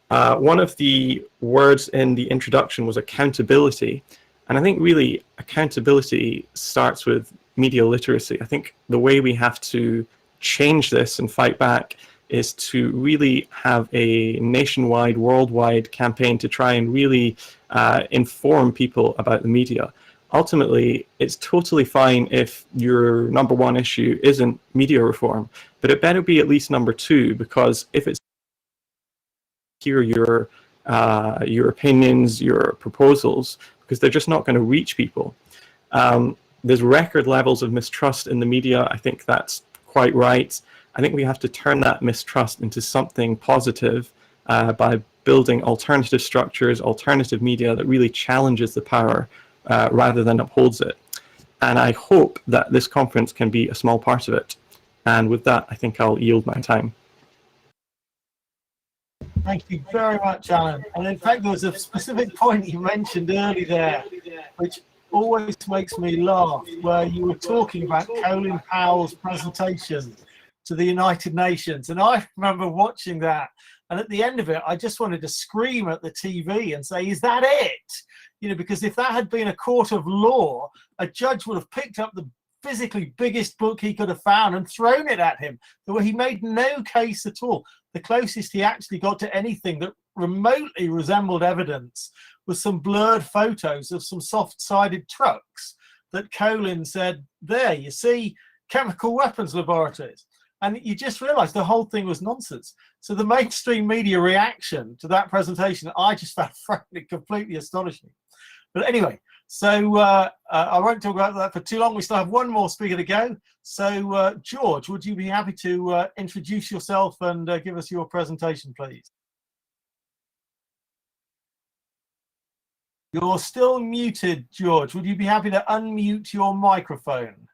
One of the words in the introduction was accountability. And I think really accountability starts with media literacy. I think the way we have to change this and fight back is to really have a nationwide, worldwide campaign to try and really inform people about the media. Ultimately, it's totally fine if your number one issue isn't media reform, but it better be at least number 2, because if it's hear your opinions, your proposals, because they're just not going to reach people. There's record levels of mistrust in the media. I think that's quite right. I think we have to turn that mistrust into something positive by building alternative structures, alternative media that really challenges the power rather than upholds it. And I hope that this conference can be a small part of it. And with that, I think I'll yield my time. Thank you very much, Alan. And in fact, there was a specific point you mentioned early there, which always makes me laugh, where you were talking about Colin Powell's presentation to the United Nations. And I remember watching that. And at the end of it, I just wanted to scream at the TV and say, is that it? You know, because if that had been a court of law, a judge would have picked up the physically biggest book he could have found and thrown it at him. He made no case at all. The closest he actually got to anything that remotely resembled evidence was some blurred photos of some soft-sided trucks that Colin said, there, you see, chemical weapons laboratories. And you just realize the whole thing was nonsense. So the mainstream media reaction to that presentation, I just found frankly completely astonishing. But anyway, so I won't talk about that for too long. We still have one more speaker to go. So George, would you be happy to introduce yourself and give us your presentation, please? You're still muted, George. Would you be happy to unmute your microphone?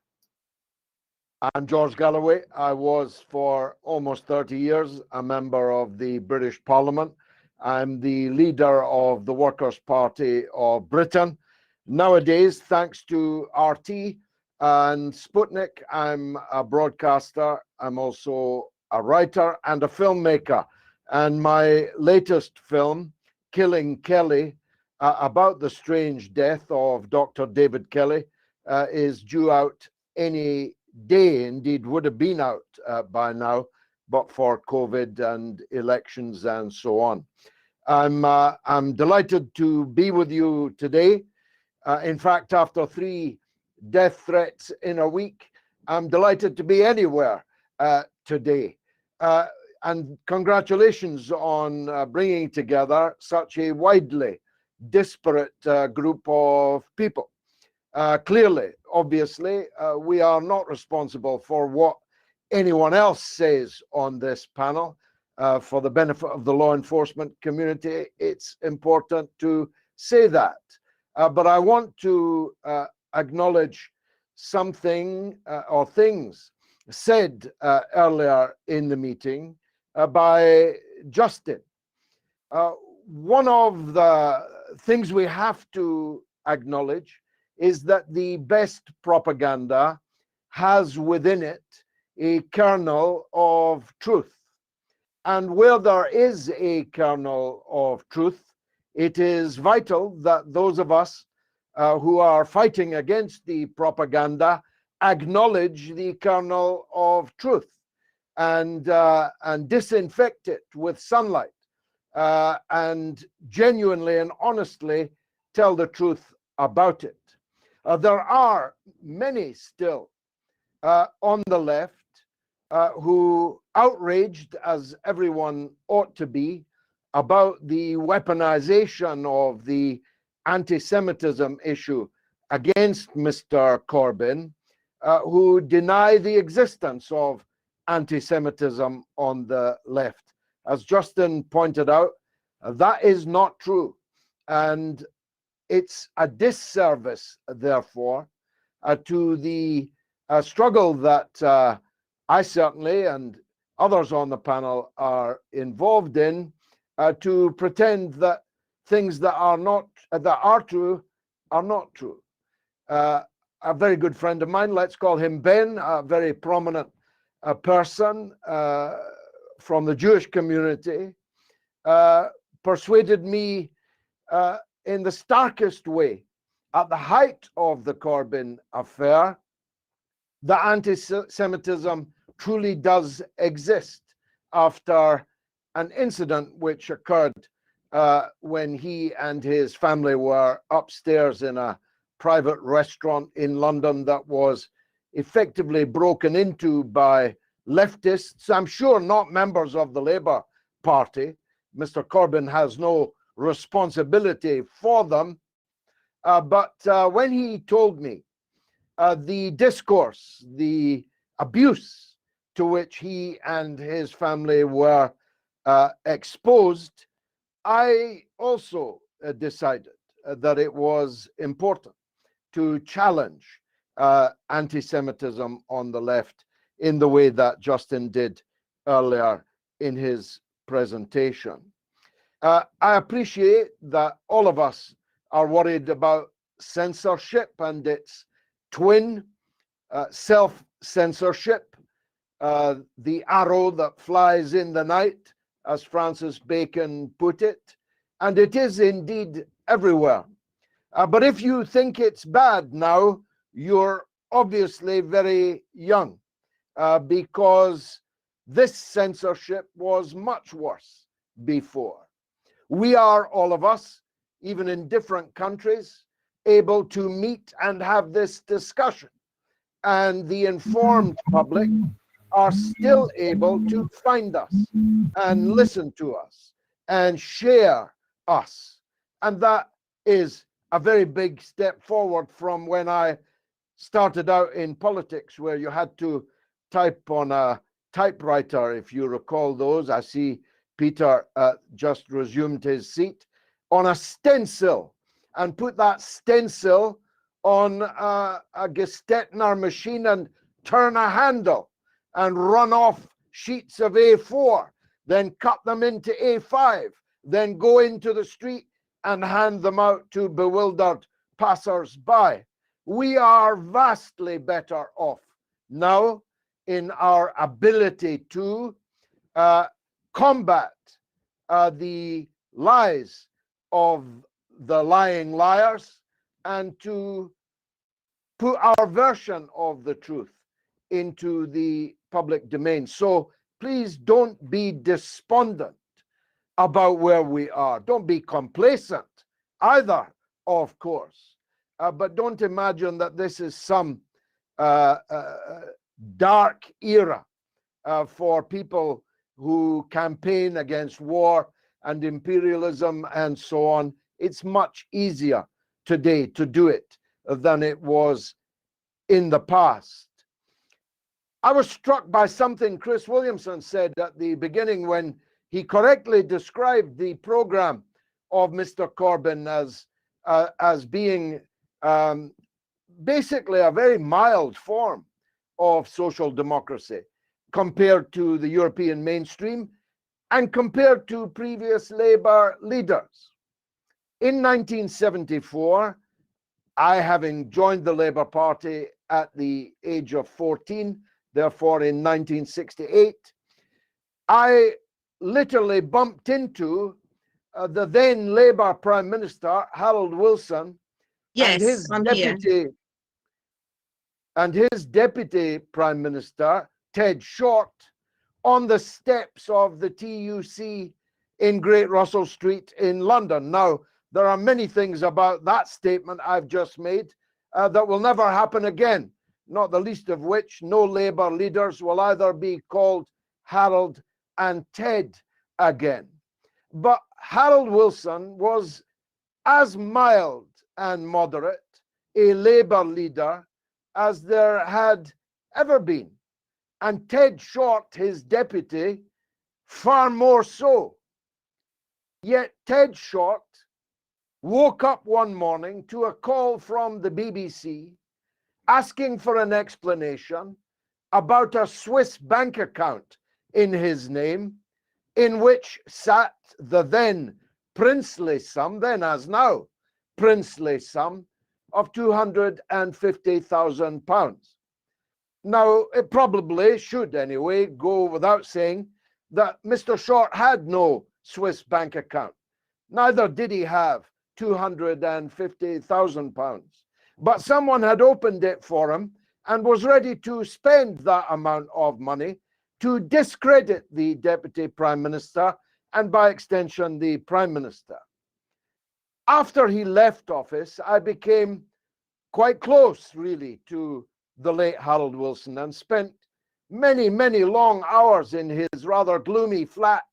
I'm George Galloway. I was for almost 30 years a member of the British Parliament. I'm the leader of the Workers' Party of Britain. Nowadays, thanks to RT and Sputnik, I'm a broadcaster. I'm also a writer and a filmmaker. And my latest film, Killing Kelly, about the strange death of Dr. David Kelly, is due out any day. Indeed, would have been out by now, but for COVID and elections and so on. I'm delighted to be with you today. In fact, after 3 death threats in a week, I'm delighted to be anywhere today. And congratulations on bringing together such a widely disparate group of people. Clearly, obviously, we are not responsible for what anyone else says on this panel. For the benefit of the law enforcement community, it's important to say that. But I want to acknowledge something or things said earlier in the meeting by Justin. one of the things we have to acknowledge is that the best propaganda has within it a kernel of truth. And where there is a kernel of truth, it is vital that those of us who are fighting against the propaganda acknowledge the kernel of truth and disinfect it with sunlight and genuinely and honestly tell the truth about it. There are many still on the left who outraged, as everyone ought to be, about the weaponization of the anti-Semitism issue against Mr. Corbyn, who deny the existence of anti-Semitism on the left. As Justin pointed out, that is not true. And it's a disservice, therefore, to the struggle that I certainly and others on the panel are involved in, to pretend that things that are true are not true. A very good friend of mine, let's call him Ben, a very prominent person from the Jewish community, persuaded me in the starkest way at the height of the Corbyn affair that anti-Semitism truly does exist after an incident which occurred when he and his family were upstairs in a private restaurant in London that was effectively broken into by leftists, I'm sure not members of the Labour Party. Mr. Corbyn has no responsibility for them. But when he told me the discourse, the abuse to which he and his family were exposed, I also decided that it was important to challenge anti-Semitism on the left in the way that Justin did earlier in his presentation. I appreciate that all of us are worried about censorship and its twin, self-censorship, the arrow that flies in the night, as Francis Bacon put it, and it is indeed everywhere. But if you think it's bad now, you're obviously very young, because this censorship was much worse before. We are, all of us, even in different countries, able to meet and have this discussion. And the informed public are still able to find us and listen to us and share us. And that is a very big step forward from when I started out in politics, where you had to type on a typewriter, if you recall those. I see Peter just resumed his seat, on a stencil, and put that stencil on a Gestetner machine and turn a handle and run off sheets of A4, then cut them into A5, then go into the street and hand them out to bewildered passers-by. We are vastly better off now in our ability to combat the lies of the lying liars and to put our version of the truth into the public domain. So please don't be despondent about where we are. Don't be complacent either, of course. But don't imagine that this is some dark era for people who campaign against war and imperialism and so on. It's much easier today to do it than it was in the past. I was struck by something Chris Williamson said at the beginning when he correctly described the program of Mr. Corbyn as being basically a very mild form of social democracy compared to the European mainstream. and compared to previous Labour leaders. In 1974, I, having joined the Labour Party at the age of 14, therefore in 1968, I literally bumped into the then Labour Prime Minister, Harold Wilson, and his deputy Prime Minister, Ted Short, on the steps of the TUC in Great Russell Street in London. Now, there are many things about that statement I've just made that will never happen again, not the least of which no Labour leaders will either be called Harold and Ted again. But Harold Wilson was as mild and moderate a Labour leader as there had ever been, and Ted Short, his deputy, far more so. Yet Ted Short woke up one morning to a call from the BBC asking for an explanation about a Swiss bank account in his name, in which sat the then princely sum, then as now princely sum, of £250,000. Now, it probably should anyway go without saying that Mr. Short had no Swiss bank account. Neither did he have £250,000. But someone had opened it for him and was ready to spend that amount of money to discredit the Deputy Prime Minister and by extension the Prime Minister. After he left office, I became quite close really to the late Harold Wilson and spent many, many long hours in his rather gloomy flat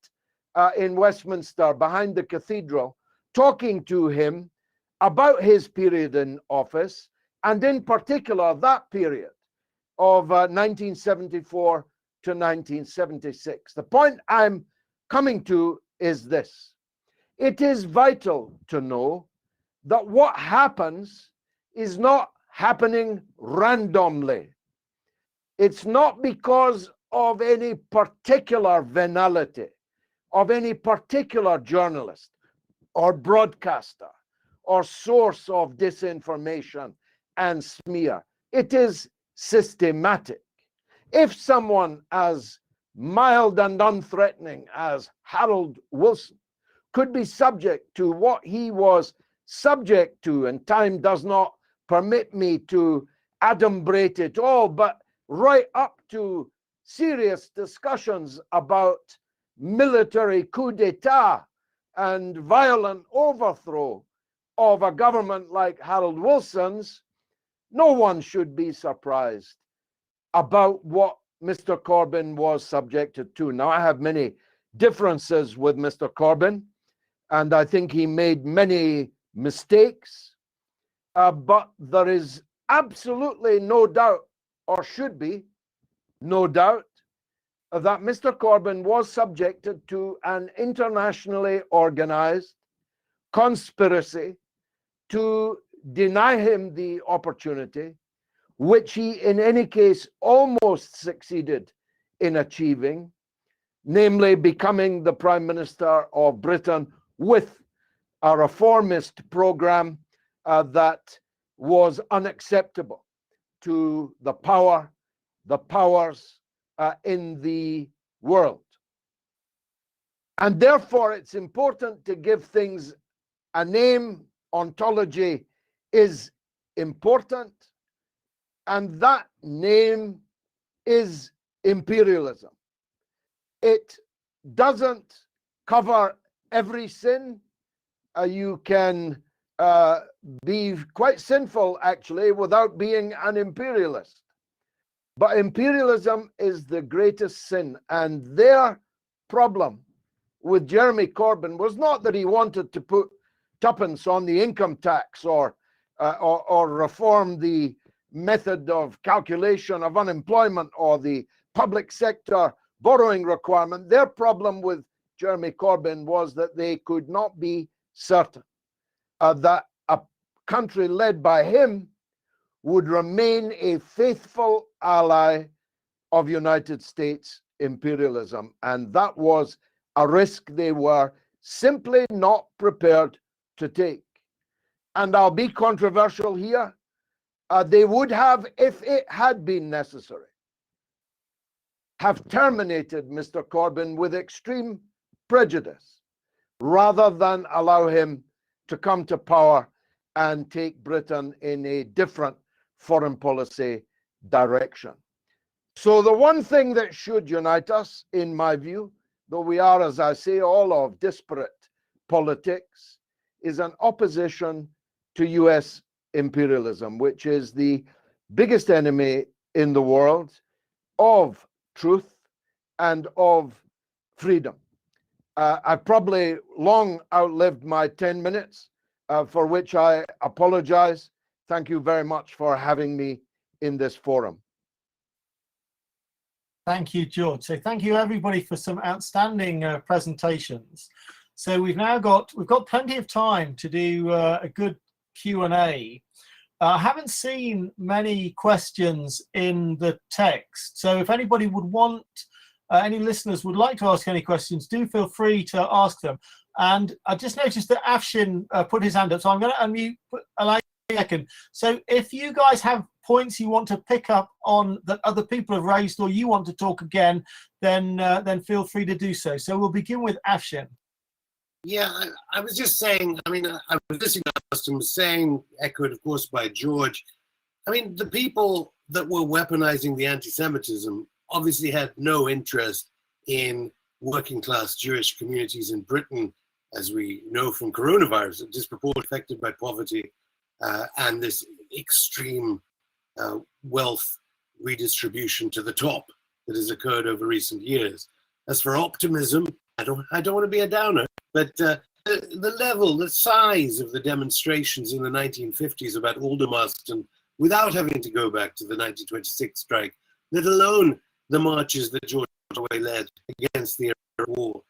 in Westminster behind the cathedral, talking to him about his period in office, and in particular that period of 1974 to 1976. The point I'm coming to is this. It is vital to know that what happens is not happening randomly. It's not because of any particular venality of any particular journalist or broadcaster or source of disinformation and smear. It is systematic. If someone as mild and unthreatening as Harold Wilson could be subject to what he was subject to, and time does not permit me to adumbrate it all, but right up to serious discussions about military coup d'etat and violent overthrow of a government like Harold Wilson's, no one should be surprised about what Mr. Corbyn was subjected to. Now, I have many differences with Mr. Corbyn, and I think he made many mistakes, but there is absolutely no doubt, or should be no doubt, that Mr. Corbyn was subjected to an internationally organized conspiracy to deny him the opportunity, which he in any case almost succeeded in achieving, namely becoming the Prime Minister of Britain with a reformist program that was unacceptable to the powers in the world. And therefore, it's important to give things a name. Ontology is important, and that name is imperialism. It doesn't cover every sin. You can be quite sinful, actually, without being an imperialist. But imperialism is the greatest sin, and their problem with Jeremy Corbyn was not that he wanted to put tuppence on the income tax or reform the method of calculation of unemployment or the public sector borrowing requirement. Their problem with Jeremy Corbyn was that they could not be certain that a country led by him would remain a faithful ally of United States imperialism. And that was a risk they were simply not prepared to take. And I'll be controversial here. They would have, if it had been necessary, have terminated Mr. Corbyn with extreme prejudice, rather than allow him to come to power and take Britain in a different foreign policy direction. So the one thing that should unite us, in my view, though we are, as I say, all of disparate politics, is an opposition to US imperialism, which is the biggest enemy in the world of truth and of freedom. I've probably long outlived my 10 minutes, for which I apologize. Thank you very much for having me in this forum. Thank you, George. So thank you everybody for some outstanding presentations. So we've got plenty of time to do a good Q&A. I haven't seen many questions in the text. So if anybody would want, any listeners would like to ask any questions, do feel free to ask them. And I just noticed that Afshin put his hand up, so I'm going to unmute, allow you a second. So if you guys have points you want to pick up on that other people have raised, or you want to talk again, then feel free to do so. So we'll begin with Afshin. Yeah, I was just saying, I mean, I was listening to Austin was saying, echoed, of course, by George. I mean, the people that were weaponizing the anti-Semitism obviously had no interest in working class Jewish communities in Britain, as we know from coronavirus, disproportionately affected by poverty and this extreme wealth redistribution to the top that has occurred over recent years. As for optimism, I don't want to be a downer, but the level, the size of the demonstrations in the 1950s about Aldermaston, without having to go back to the 1926 strike, let alone the marches that George Galloway led against the Iraq War,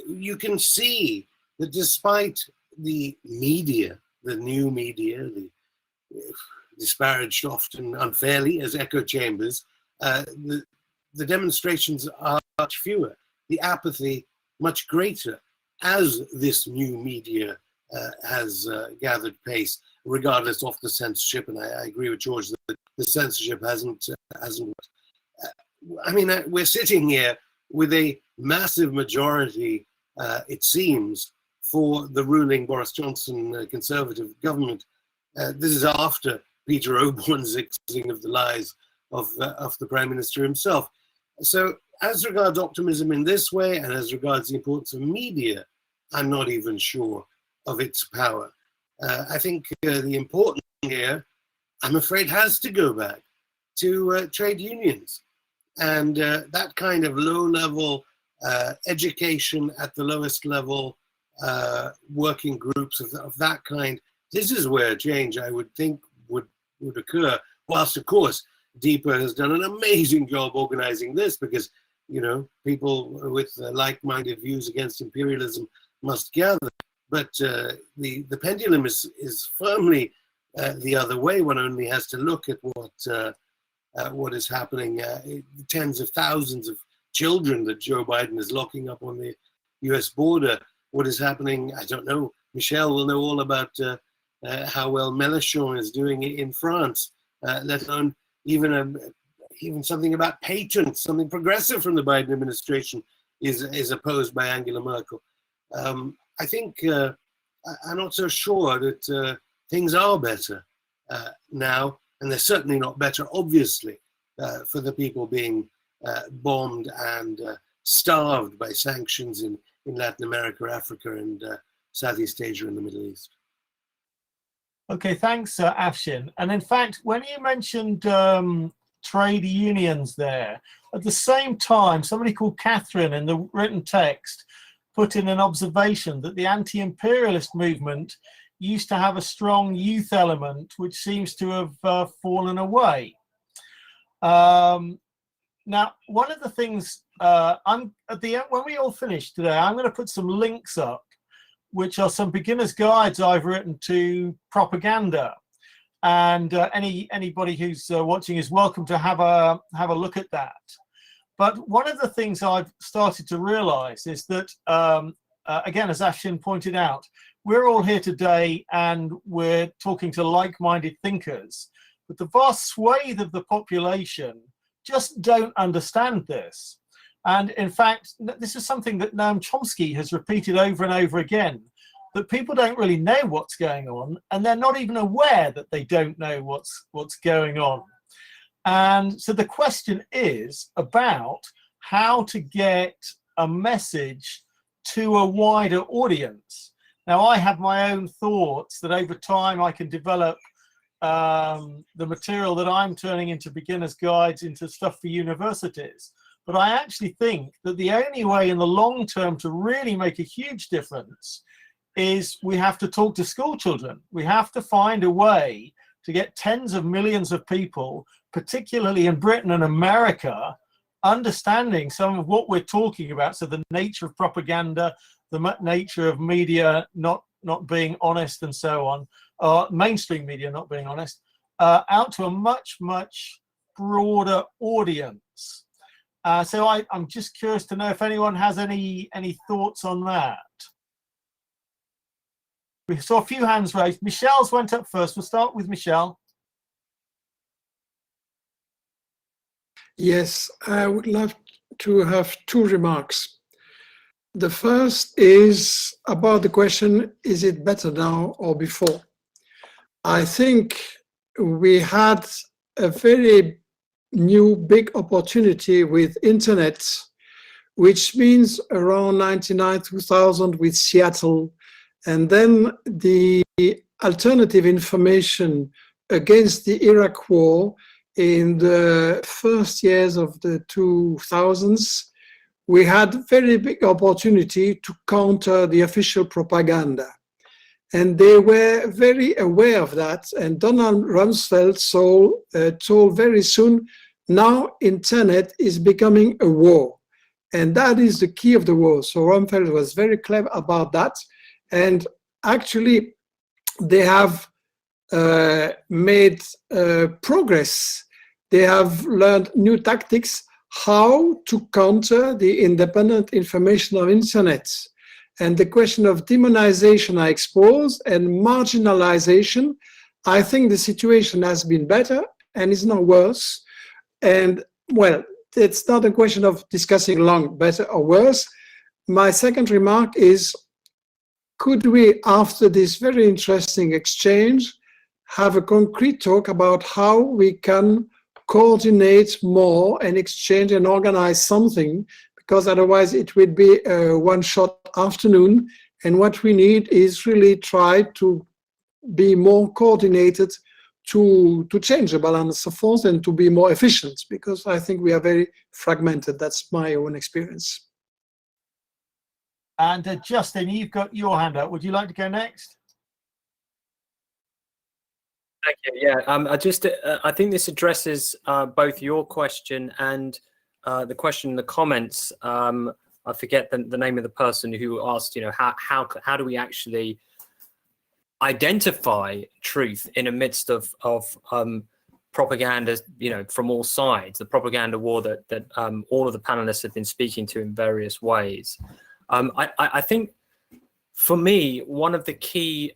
you can see that despite the media, the new media, the disparaged often unfairly as echo chambers, the demonstrations are much fewer, the apathy much greater as this new media has gathered pace, regardless of the censorship. And I agree with George that the censorship hasn't worked. I mean, we're sitting here with a massive majority, it seems, for the ruling Boris Johnson Conservative government. This is after Peter Oborne's exposing of the lies of the Prime Minister himself. So as regards optimism in this way, and as regards the importance of media, I'm not even sure of its power. I think the important thing here, I'm afraid, has to go back to trade unions. And that kind of low-level education at the lowest level, working groups of that kind, this is where change, I would think, would occur. Whilst, of course, DEPA has done an amazing job organizing this, because, you know, people with like-minded views against imperialism must gather. But the pendulum is firmly the other way. One only has to look at what is happening. Tens of thousands of children that Joe Biden is locking up on the US border. What is happening, I don't know. Michel will know all about how well Mélenchon is doing in France, let alone even something about patents, something progressive from the Biden administration is opposed by Angela Merkel. I think I'm not so sure that things are better now, and they're certainly not better, obviously, for the people being bombed and starved by sanctions in Latin America, Africa, and Southeast Asia and the Middle East. Okay, thanks, Afshin. And in fact, when you mentioned trade unions there, at the same time, somebody called Catherine in the written text put in an observation that the anti-imperialist movement used to have a strong youth element, which seems to have fallen away. Now, one of the things I'm at the end, when we all finish today, I'm going to put some links up, which are some beginner's guides I've written to propaganda, and anybody who's watching is welcome to have a look at that. But one of the things I've started to realize is that, again, as Afshin pointed out, we're all here today and we're talking to like-minded thinkers, but the vast swathe of the population just don't understand this. And in fact, this is something that Noam Chomsky has repeated over and over again, that people don't really know what's going on, and they're not even aware that they don't know what's going on. And so the question is about how to get a message to a wider audience. Now, I have my own thoughts that over time I can develop the material that I'm turning into beginner's guides into stuff for universities. But I actually think that the only way in the long term to really make a huge difference is we have to talk to school children. We have to find a way to get tens of millions of people, particularly in Britain and America, understanding some of what we're talking about. So the nature of propaganda, the nature of media not being honest and so on, mainstream media not being honest, out to a much, much broader audience. So I'm just curious to know if anyone has any thoughts on that. We saw a few hands raised. Michel's went up first. We'll start with Michel. Yes, I would love to have two remarks. The first is about the question, is it better now or before? I think we had a very new big opportunity with internet, which means around 99, 2000 with Seattle, and then the alternative information against the Iraq war in the first years of the 2000s. We had very big opportunity to counter the official propaganda. And they were very aware of that. And Donald Rumsfeld told very soon, now internet is becoming a war. And that is the key of the war. So Rumsfeld was very clever about that. And actually, they have made progress. They have learned new tactics how to counter the independent information of internet. And the question of demonization I exposed and marginalization, I think the situation has been better and is not worse. And well, it's not a question of discussing long, better or worse. My second remark is, could we, after this very interesting exchange, have a concrete talk about how we can coordinate more and exchange and organize something, because otherwise it would be a one-shot afternoon. And what we need is really try to be more coordinated to change the balance of force and to be more efficient, because I think we are very fragmented. That's my own experience. And Justin, you've got your hand up. Would you like to go next? Thank you. Yeah, I think this addresses both your question and the question in the comments. I forget the name of the person who asked, how do we actually identify truth in the midst of propaganda, from all sides, the propaganda war that all of the panelists have been speaking to in various ways. I think, for me, one of the key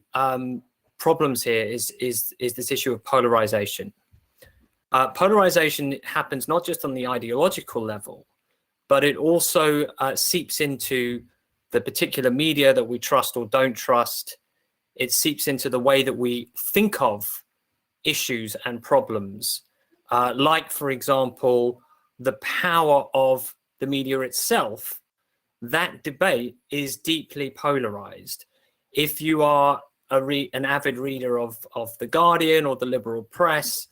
problems here is this issue of polarization. Polarization happens not just on the ideological level, but it also seeps into the particular media that we trust or don't trust. It seeps into the way that we think of issues and problems, like, for example, the power of the media itself. That debate is deeply polarized. If you are an avid reader of The Guardian or the liberal press,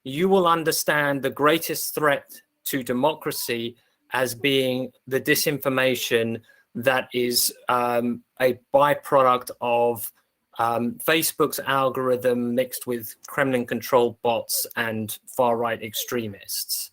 you will understand the greatest threat to democracy as being the disinformation that is a byproduct of Facebook's algorithm mixed with Kremlin-controlled bots and far-right extremists.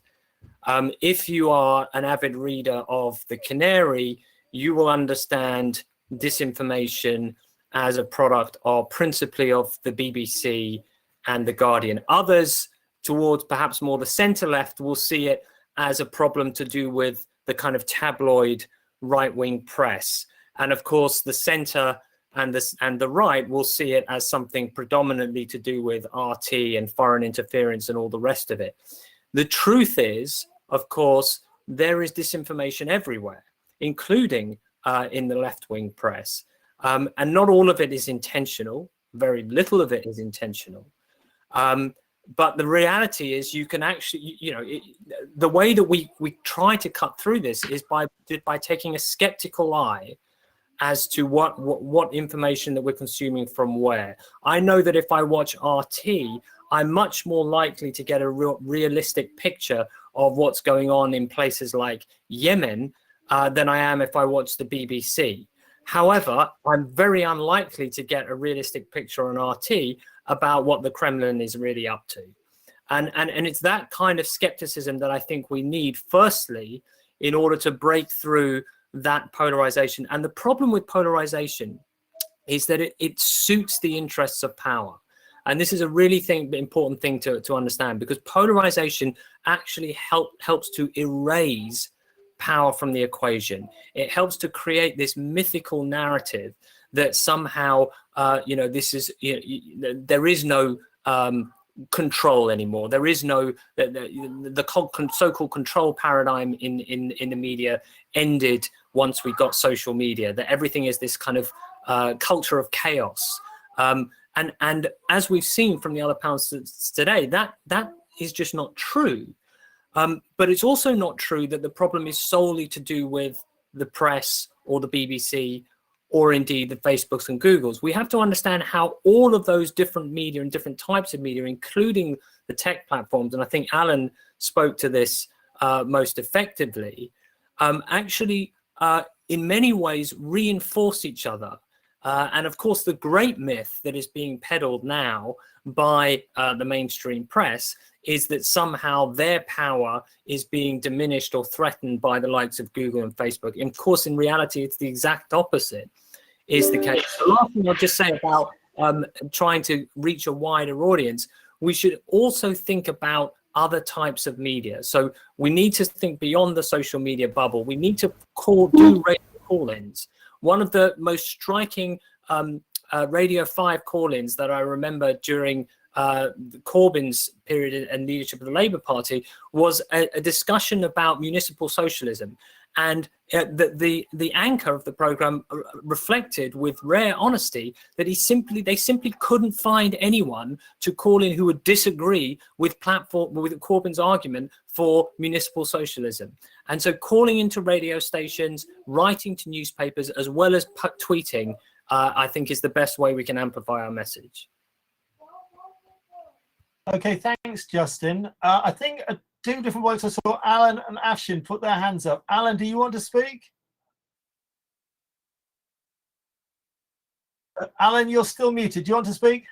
If you are an avid reader of The Canary, you will understand disinformation as a product of principally of the BBC and The Guardian. Others, towards perhaps more the centre left, will see it as a problem to do with the kind of tabloid right-wing press. And of course, the centre and the right will see it as something predominantly to do with RT and foreign interference and all the rest of it. The truth is, of course, there is disinformation everywhere, including in the left-wing press. And not all of it is intentional. Very little of it is intentional. But the reality is you can actually, the way that we try to cut through this is by taking a skeptical eye as to what information that we're consuming from where. I know that if I watch RT, I'm much more likely to get a realistic picture of what's going on in places like Yemen than I am if I watch the BBC. However, I'm very unlikely to get a realistic picture on RT about what the Kremlin is really up to. And it's that kind of skepticism that I think we need, firstly, in order to break through that polarization. And the problem with polarization is that it suits the interests of power. And this is a really important thing to understand, because polarization actually helps to erase power from the equation. It helps to create this mythical narrative that somehow, this is, there is no control anymore. There is no, the so-called control paradigm in the media ended once we got social media, that everything is this kind of culture of chaos. And as we've seen from the other panels today, that is just not true. But it's also not true that the problem is solely to do with the press or the BBC or indeed the Facebooks and Googles. We have to understand how all of those different media and different types of media, including the tech platforms, and I think Alan spoke to this most effectively, actually in many ways reinforce each other. And of course, the great myth that is being peddled now by the mainstream press is that somehow their power is being diminished or threatened by the likes of Google and Facebook. And of course, in reality, it's the exact opposite is the case. The last thing I'll just say about trying to reach a wider audience, we should also think about other types of media. So we need to think beyond the social media bubble. We need to do radio call-ins. One of the most striking Radio 5 call-ins that I remember during Corbyn's period and leadership of the Labour Party was a discussion about municipal socialism. And the anchor of the programme reflected with rare honesty that they simply couldn't find anyone to call in who would disagree with Corbyn's argument for municipal socialism. And so calling into radio stations, writing to newspapers, as well as tweeting, I think is the best way we can amplify our message. Okay, thanks, Justin. I think two different voices. I saw Alan and Afshin put their hands up. Alan, do you want to speak? Alan, you're still muted. Do you want to speak?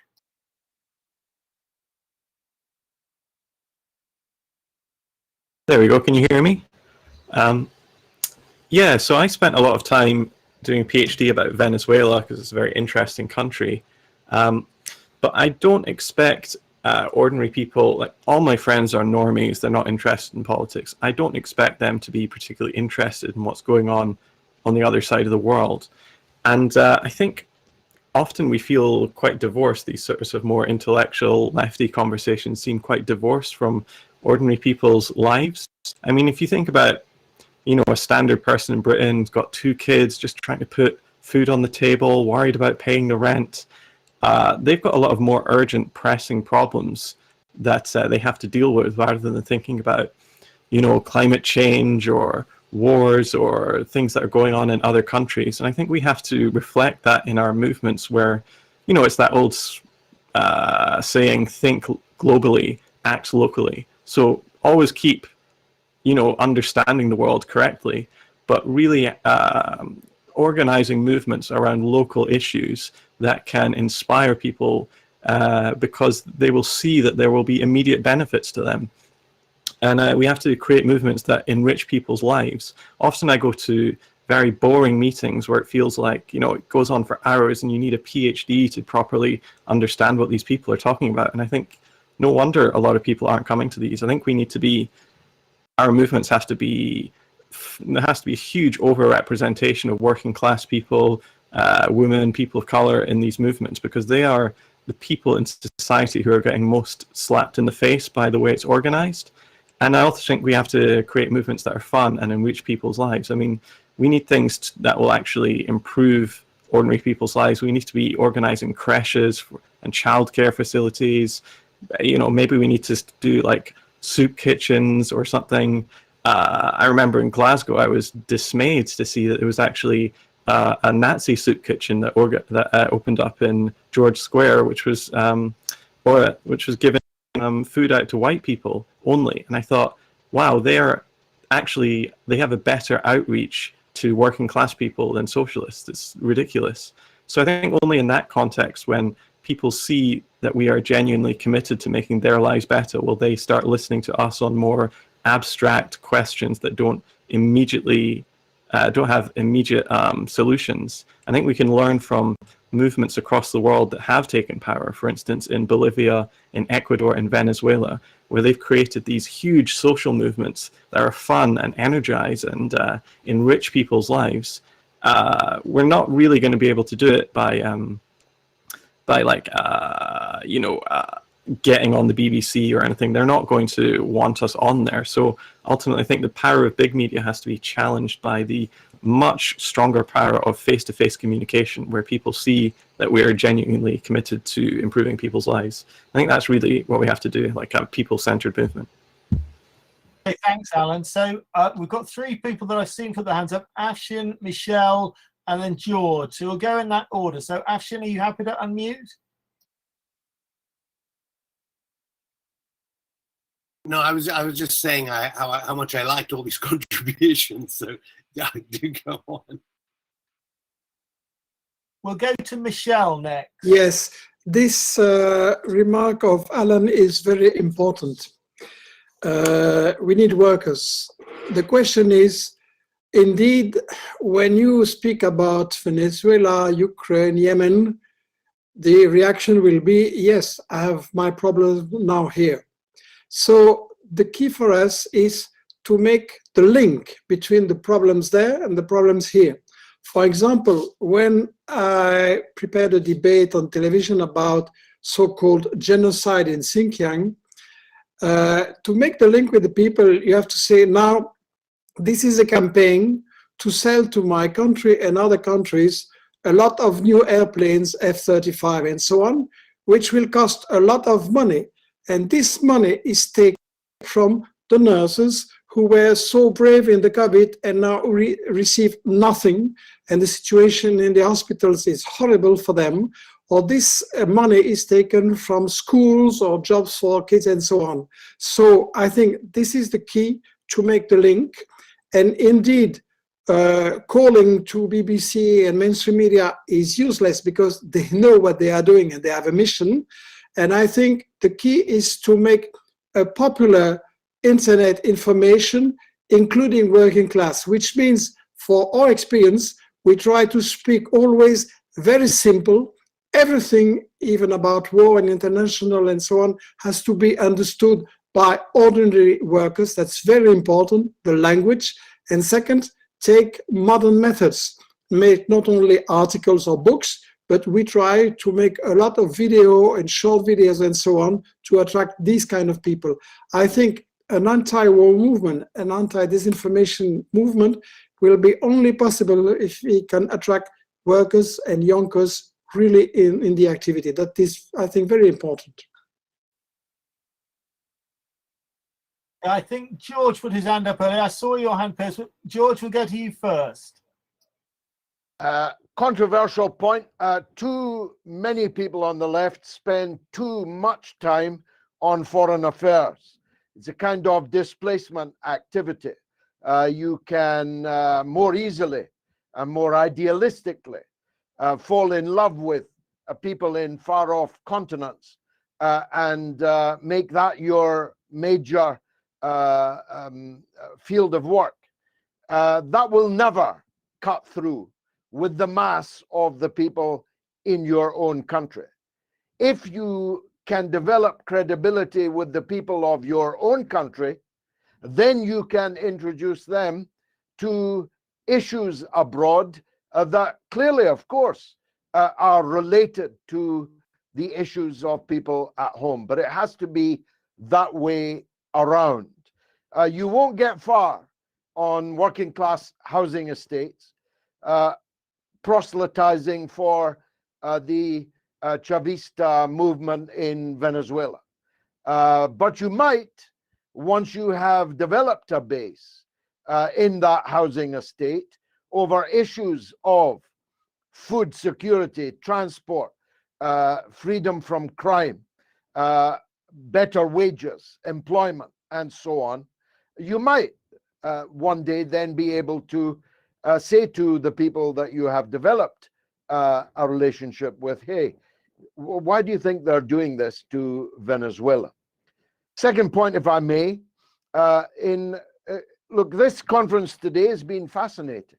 There we go. Can you hear me? Yeah, so I spent a lot of time doing a PhD about Venezuela because it's a very interesting country. But I don't expect ordinary people, like all my friends are normies, they're not interested in politics. I don't expect them to be particularly interested in what's going on the other side of the world. And I think often we feel quite divorced. These sorts of more intellectual lefty conversations seem quite divorced from ordinary people's lives. I mean, if you think about, a standard person in Britain's got 2 kids, just trying to put food on the table, worried about paying the rent. They've got a lot of more urgent, pressing problems that they have to deal with rather than thinking about, climate change or wars or things that are going on in other countries. And I think we have to reflect that in our movements where, it's that old saying, think globally, act locally. So always keep, understanding the world correctly, but really organizing movements around local issues that can inspire people because they will see that there will be immediate benefits to them. And we have to create movements that enrich people's lives. Often I go to very boring meetings where it feels like, it goes on for hours and you need a PhD to properly understand what these people are talking about. And I think no wonder a lot of people aren't coming to these. I think we need to be our movements have to be, there has to be a huge overrepresentation of working class people, women, people of color in these movements, because they are the people in society who are getting most slapped in the face by the way it's organized. And I also think we have to create movements that are fun and enrich people's lives. I mean, we need things that will actually improve ordinary people's lives. We need to be organizing creches and childcare facilities. You know, maybe we need to do like soup kitchens or something. I remember in Glasgow, I was dismayed to see that there was actually a Nazi soup kitchen that opened up in George Square, which was giving food out to white people only. And I thought, wow, they have a better outreach to working class people than socialists. It's ridiculous. So I think only in that context, when people see that we are genuinely committed to making their lives better, will they start listening to us on more abstract questions that don't have immediate solutions. I think we can learn from movements across the world that have taken power, for instance, in Bolivia, in Ecuador, in Venezuela, where they've created these huge social movements that are fun and energize and enrich people's lives. We're not really going to be able to do it by getting on the BBC or anything. They're not going to want us on there. So ultimately, I think the power of big media has to be challenged by the much stronger power of face-to-face communication, where people see that we are genuinely committed to improving people's lives. I think that's really what we have to do, like a people-centered movement. Okay, thanks, Alan. So we've got three people that I've seen put their hands up: Afshin, Michel, and then George. So we'll go in that order. So Afshin, are you happy to unmute? No, I was just saying how much I liked all these contributions. So yeah, do go on. We'll go to Michel next. Yes, this remark of Alan is very important. We need workers. The question is, indeed, when you speak about Venezuela, Ukraine, Yemen, the reaction will be, yes, I have my problem now here. So the key for us is to make the link between the problems there and the problems here. For example, when I prepared a debate on television about so-called genocide in Xinjiang, to make the link with the people, you have to say, now, this is a campaign to sell to my country and other countries a lot of new airplanes, F-35 and so on, which will cost a lot of money. And this money is taken from the nurses who were so brave in the COVID and now receive nothing. And the situation in the hospitals is horrible for them. Or this money is taken from schools or jobs for kids and so on. So I think this is the key to make the link. And indeed, calling to BBC and mainstream media is useless because they know what they are doing and they have a mission. And I think the key is to make a popular internet information, including working class, which means for our experience, we try to speak always very simple. Everything, even about war and international and so on, has to be understood by ordinary workers. That's very important, the language. And second, take modern methods, make not only articles or books, but we try to make a lot of video and short videos and so on to attract these kind of people. I think an anti-war movement, an anti-disinformation movement will be only possible if we can attract workers and youngsters really in the activity. That is, I think, very important. I think George put his hand up earlier. I saw your hand, Piers. George, we'll go to you first. Controversial point. Too many people on the left spend too much time on foreign affairs. It's a kind of displacement activity. You can more easily and more idealistically fall in love with people in far-off continents and make that your major field of work. That will never cut through with the mass of the people in your own country. If you can develop credibility with the people of your own country, then you can introduce them to issues abroad that clearly, of course, are related to the issues of people at home. But it has to be that way around. You won't get far on working class housing estates proselytizing for the Chavista movement in Venezuela. But you might, once you have developed a base in that housing estate over issues of food security, transport, freedom from crime, better wages, employment, and so on, you might one day then be able to say to the people that you have developed a relationship with, hey, why do you think they're doing this to Venezuela? Second point, if I may, look, this conference today has been fascinating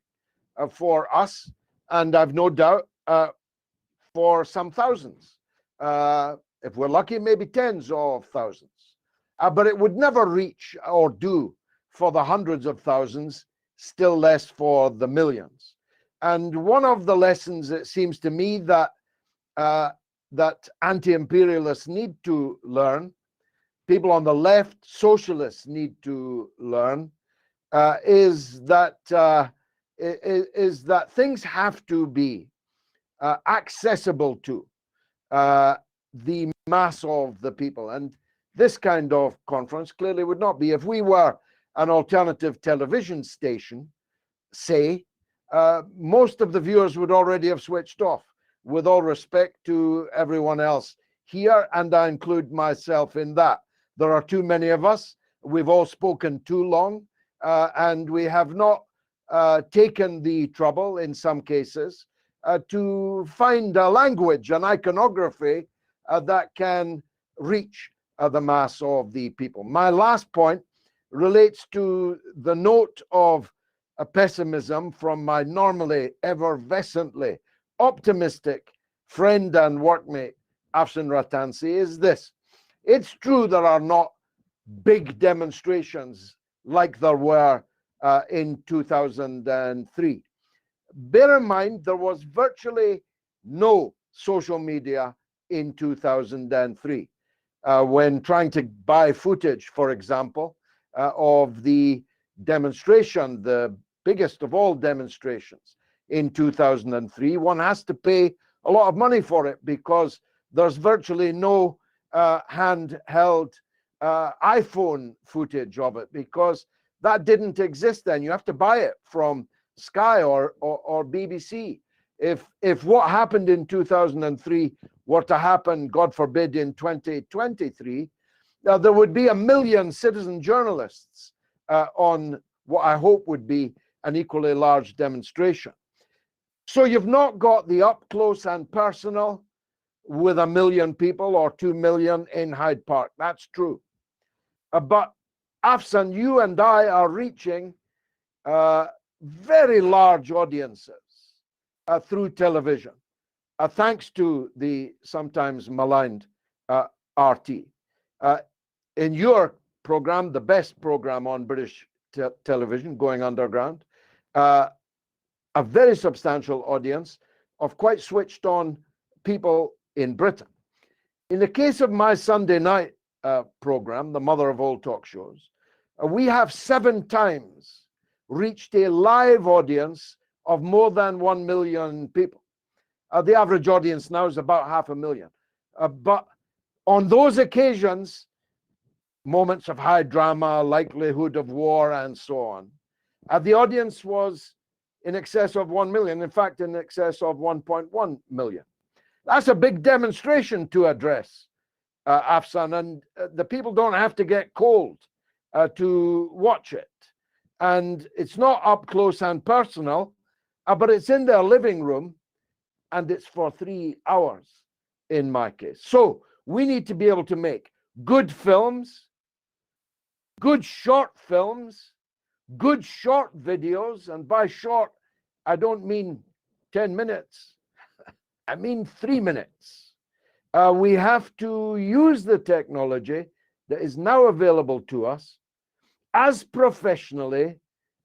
for us, and I've no doubt for some thousands. If we're lucky, maybe tens of thousands. But it would never reach or do for the hundreds of thousands, still less for the millions. And one of the lessons, it seems to me, that that anti-imperialists need to learn, people on the left, socialists need to learn, is that things have to be accessible to the mass of the people. And this kind of conference clearly would not be. If we were an alternative television station, say, most of the viewers would already have switched off, with all respect to everyone else here, and I include myself in that. There are too many of us. We've all spoken too long, and we have not taken the trouble, in some cases, to find a language, an iconography that can reach the mass of the people. My last point relates to the note of pessimism from my normally effervescently optimistic friend and workmate, Afshin Rattansi, is this. It's true there are not big demonstrations like there were in 2003. Bear in mind, there was virtually no social media in 2003. When trying to buy footage, for example, of the demonstration, the biggest of all demonstrations in 2003, one has to pay a lot of money for it because there's virtually no handheld iPhone footage of it, because that didn't exist then. You have to buy it from Sky or BBC. If what happened in 2003 were to happen, God forbid, in 2023, there would be 1 million citizen journalists on what I hope would be an equally large demonstration. So you've not got the up close and personal with 1 million people or 2 million in Hyde Park. That's true. But Afshin, you and I are reaching very large audiences through television, thanks to the sometimes maligned RT. In your program, the best program on British television, Going Underground, a very substantial audience of quite switched on people in Britain. In the case of my Sunday night program, the mother of all talk shows, we have 7 times reached a live audience of more than 1 million people. The average audience now is about 500,000. But on those occasions, moments of high drama, likelihood of war, and so on, the audience was in excess of 1 million, in fact, in excess of 1.1 million. That's a big demonstration to address, Afshin, and the people don't have to get cold to watch it. And it's not up close and personal, but it's in their living room, and it's for 3 hours in my case. So we need to be able to make good films, good short films, good short videos, and by short, I don't mean 10 minutes, I mean 3 minutes. We have to use the technology that is now available to us as professionally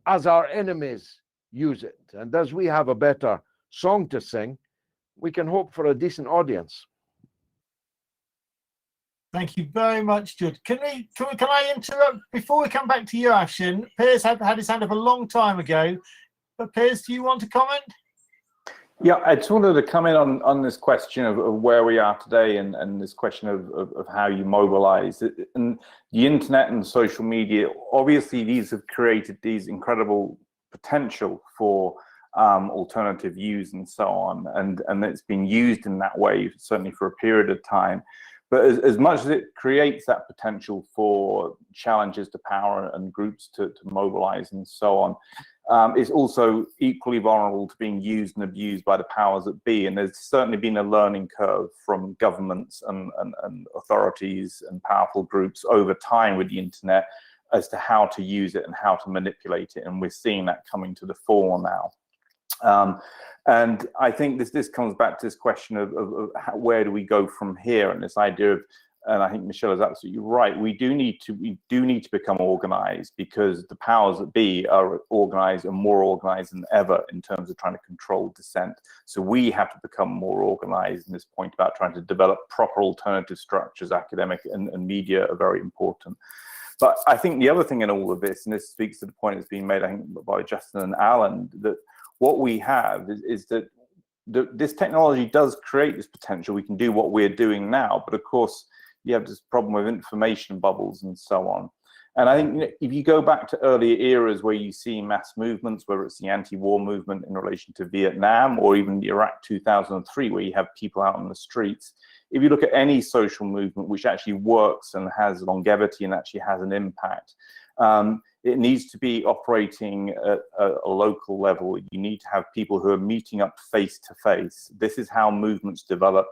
as our enemies use it. And as we have a better song to sing, we can hope for a decent audience. Thank you very much, Judd. Can I interrupt before we come back to you, Afshin? Piers had his hand up a long time ago, but Piers, do you want to comment? Yeah, I just wanted to come in on this question of where we are today and this question of how you mobilize. And the internet and social media, obviously these have created these incredible potential for alternative views and so on, and it's been used in that way certainly for a period of time. But as much as it creates that potential for challenges to power and groups to mobilize and so on, it's also equally vulnerable to being used and abused by the powers that be. And there's certainly been a learning curve from governments and authorities and powerful groups over time with the internet as to how to use it and how to manipulate it. And we're seeing that coming to the fore now. And I think this comes back to this question of where do we go from here, and this idea of, and I think Michel is absolutely right, we do need to become organized, because the powers that be are organized and more organized than ever in terms of trying to control dissent. So we have to become more organized, and this point about trying to develop proper alternative structures, academic and media, are very important. But I think the other thing in all of this, and this speaks to the point that's been made, I think, by Justin and Alan, that what we have is that this technology does create this potential. We can do what we're doing now, but of course, you have this problem with information bubbles and so on. And I think, you know, if you go back to earlier eras where you see mass movements, whether it's the anti-war movement in relation to Vietnam or even the Iraq 2003, where you have people out on the streets, if you look at any social movement which actually works and has longevity and actually has an impact, it needs to be operating at a local level. You need to have people who are meeting up face to face. This is how movements develop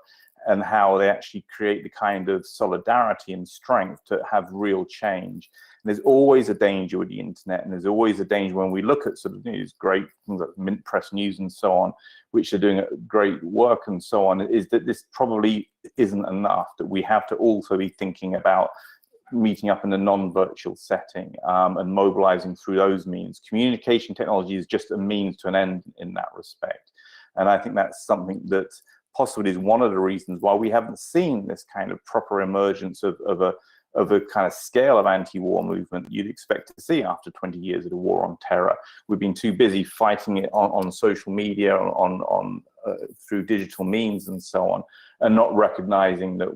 and how they actually create the kind of solidarity and strength to have real change. And there's always a danger with the internet, and there's always a danger when we look at sort of news, great things like Mint Press News and so on, which are doing great work and so on, is that this probably isn't enough, that we have to also be thinking about meeting up in a non-virtual setting and mobilizing through those means. Communication technology is just a means to an end in that respect. And I think that's something that possibly is one of the reasons why we haven't seen this kind of proper emergence of a kind of scale of anti-war movement you'd expect to see after 20 years of the war on terror. We've been too busy fighting it on social media, through digital means and so on, and not recognizing that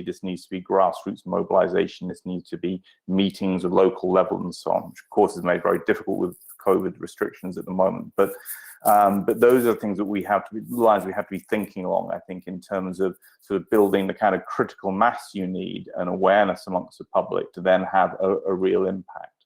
this needs to be grassroots mobilization, this needs to be meetings at local level and so on, which of course is made very difficult with COVID restrictions at the moment. But those are things that lines we have to be thinking along, I think, in terms of sort of building the kind of critical mass you need and awareness amongst the public to then have a real impact.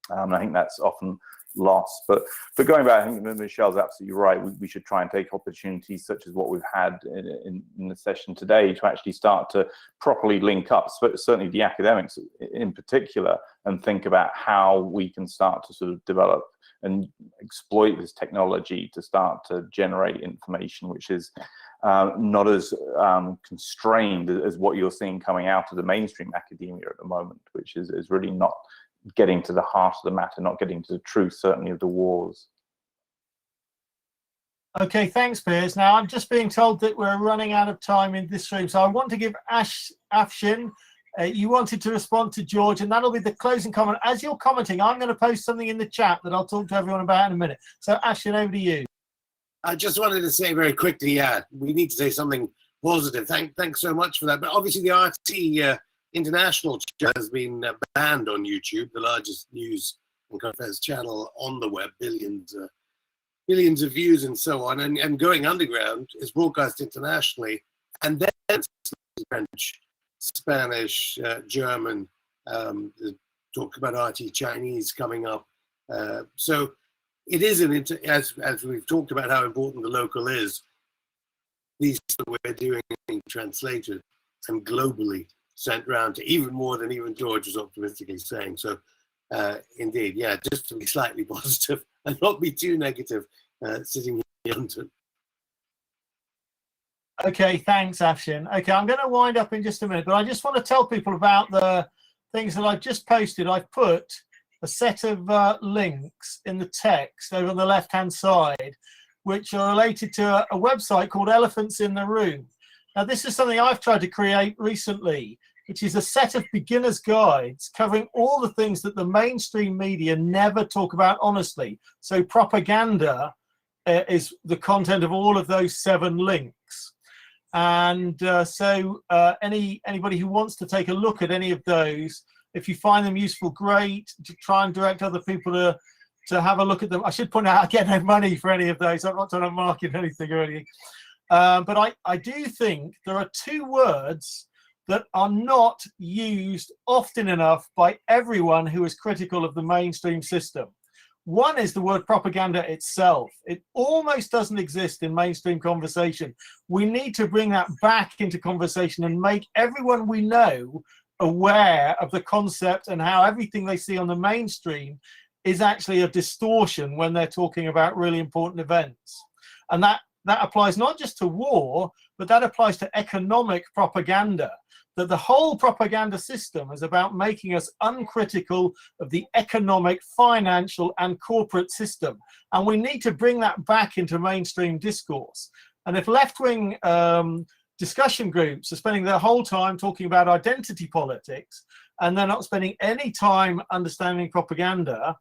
I think that's often lost. But going back, I think Michel's absolutely right. We should try and take opportunities such as what we've had in the session today to actually start to properly link up, certainly the academics in particular, and think about how we can start to sort of develop and exploit this technology to start to generate information which is not as constrained as what you're seeing coming out of the mainstream academia at the moment, which is really not getting to the heart of the matter, not getting to the truth, certainly, of the wars. Okay, thanks, Piers. Now, I'm just being told that we're running out of time in this room, so I want to give Afshin, you wanted to respond to George, and that'll be the closing comment. As you're commenting, I'm going to post something in the chat that I'll talk to everyone about in a minute. So, Afshin, over to you. I just wanted to say very quickly, we need to say something positive. Thanks so much for that. But obviously, the RT International has been banned on YouTube, the largest news and current affairs channel on the web, billions of views and so on, and going underground is broadcast internationally, and then French, Spanish, German, talk about RT Chinese coming up. So it is as we've talked about how important the local is, these that we're doing translated and globally sent round to even more than even George was optimistically saying. So indeed, just to be slightly positive and not be too negative sitting here in London. Okay, thanks, Afshin. Okay, I'm going to wind up in just a minute, but I just want to tell people about the things that I've just posted. I've put a set of links in the text over on the left-hand side, which are related to a website called Elephants in the Room. Now, this is something I've tried to create recently, which is a set of beginner's guides covering all the things that the mainstream media never talk about honestly. So propaganda is the content of all of those 7 links. And anybody who wants to take a look at any of those, if you find them useful, great. To try and direct other people to have a look at them. I should point out I get no money for any of those. I'm not trying to market anything or anything. But I do think there are 2 words that are not used often enough by everyone who is critical of the mainstream system. One is the word propaganda itself. It almost doesn't exist in mainstream conversation. We need to bring that back into conversation and make everyone we know aware of the concept and how everything they see on the mainstream is actually a distortion when they're talking about really important events. And that applies not just to war, but that applies to economic propaganda. That the whole propaganda system is about making us uncritical of the economic, financial, and corporate system. And we need to bring that back into mainstream discourse. And if left-wing discussion groups are spending their whole time talking about identity politics, and they're not spending any time understanding propaganda,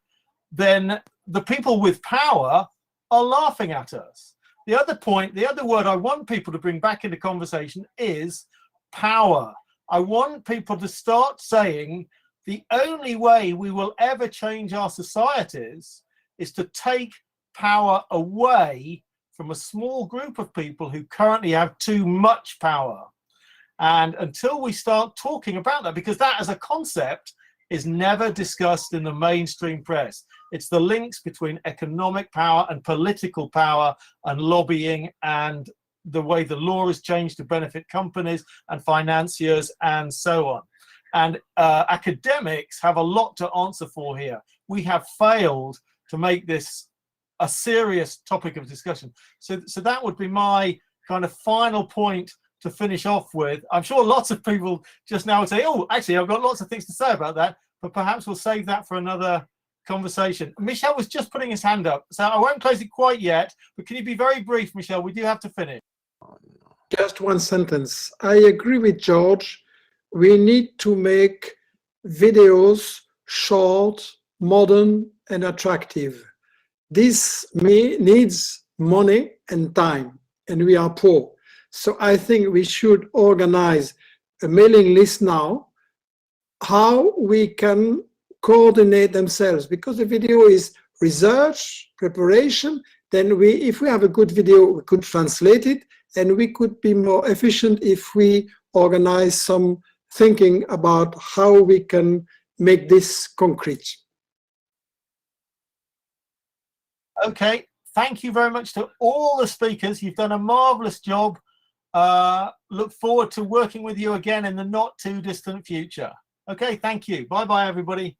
then the people with power are laughing at us. The other point, the other word I want people to bring back into conversation is power. I want people to start saying the only way we will ever change our societies is to take power away from a small group of people who currently have too much power. And until we start talking about that, because that as a concept is never discussed in the mainstream press. It's the links between economic power and political power and lobbying and the way the law has changed to benefit companies and financiers and so on. And academics have a lot to answer for here. We have failed to make this a serious topic of discussion. So that would be my kind of final point to finish off with. I'm sure lots of people just now would say, oh, actually, I've got lots of things to say about that, but perhaps we'll save that for another conversation. Michel was just putting his hand up, so I won't close it quite yet, but can you be very brief, Michel? We do have to finish. Just one sentence. I agree with George. We need to make videos short, modern, and attractive. This needs money and time, and we are poor. So I think we should organize a mailing list now, how we can coordinate themselves, because the video is research, preparation. Then if we have a good video, we could translate it, and we could be more efficient if we organize some thinking about how we can make this concrete. Okay, thank you very much to all the speakers. You've done a marvelous job. Look forward to working with you again in the not too distant future. Okay, thank you. Bye bye, everybody.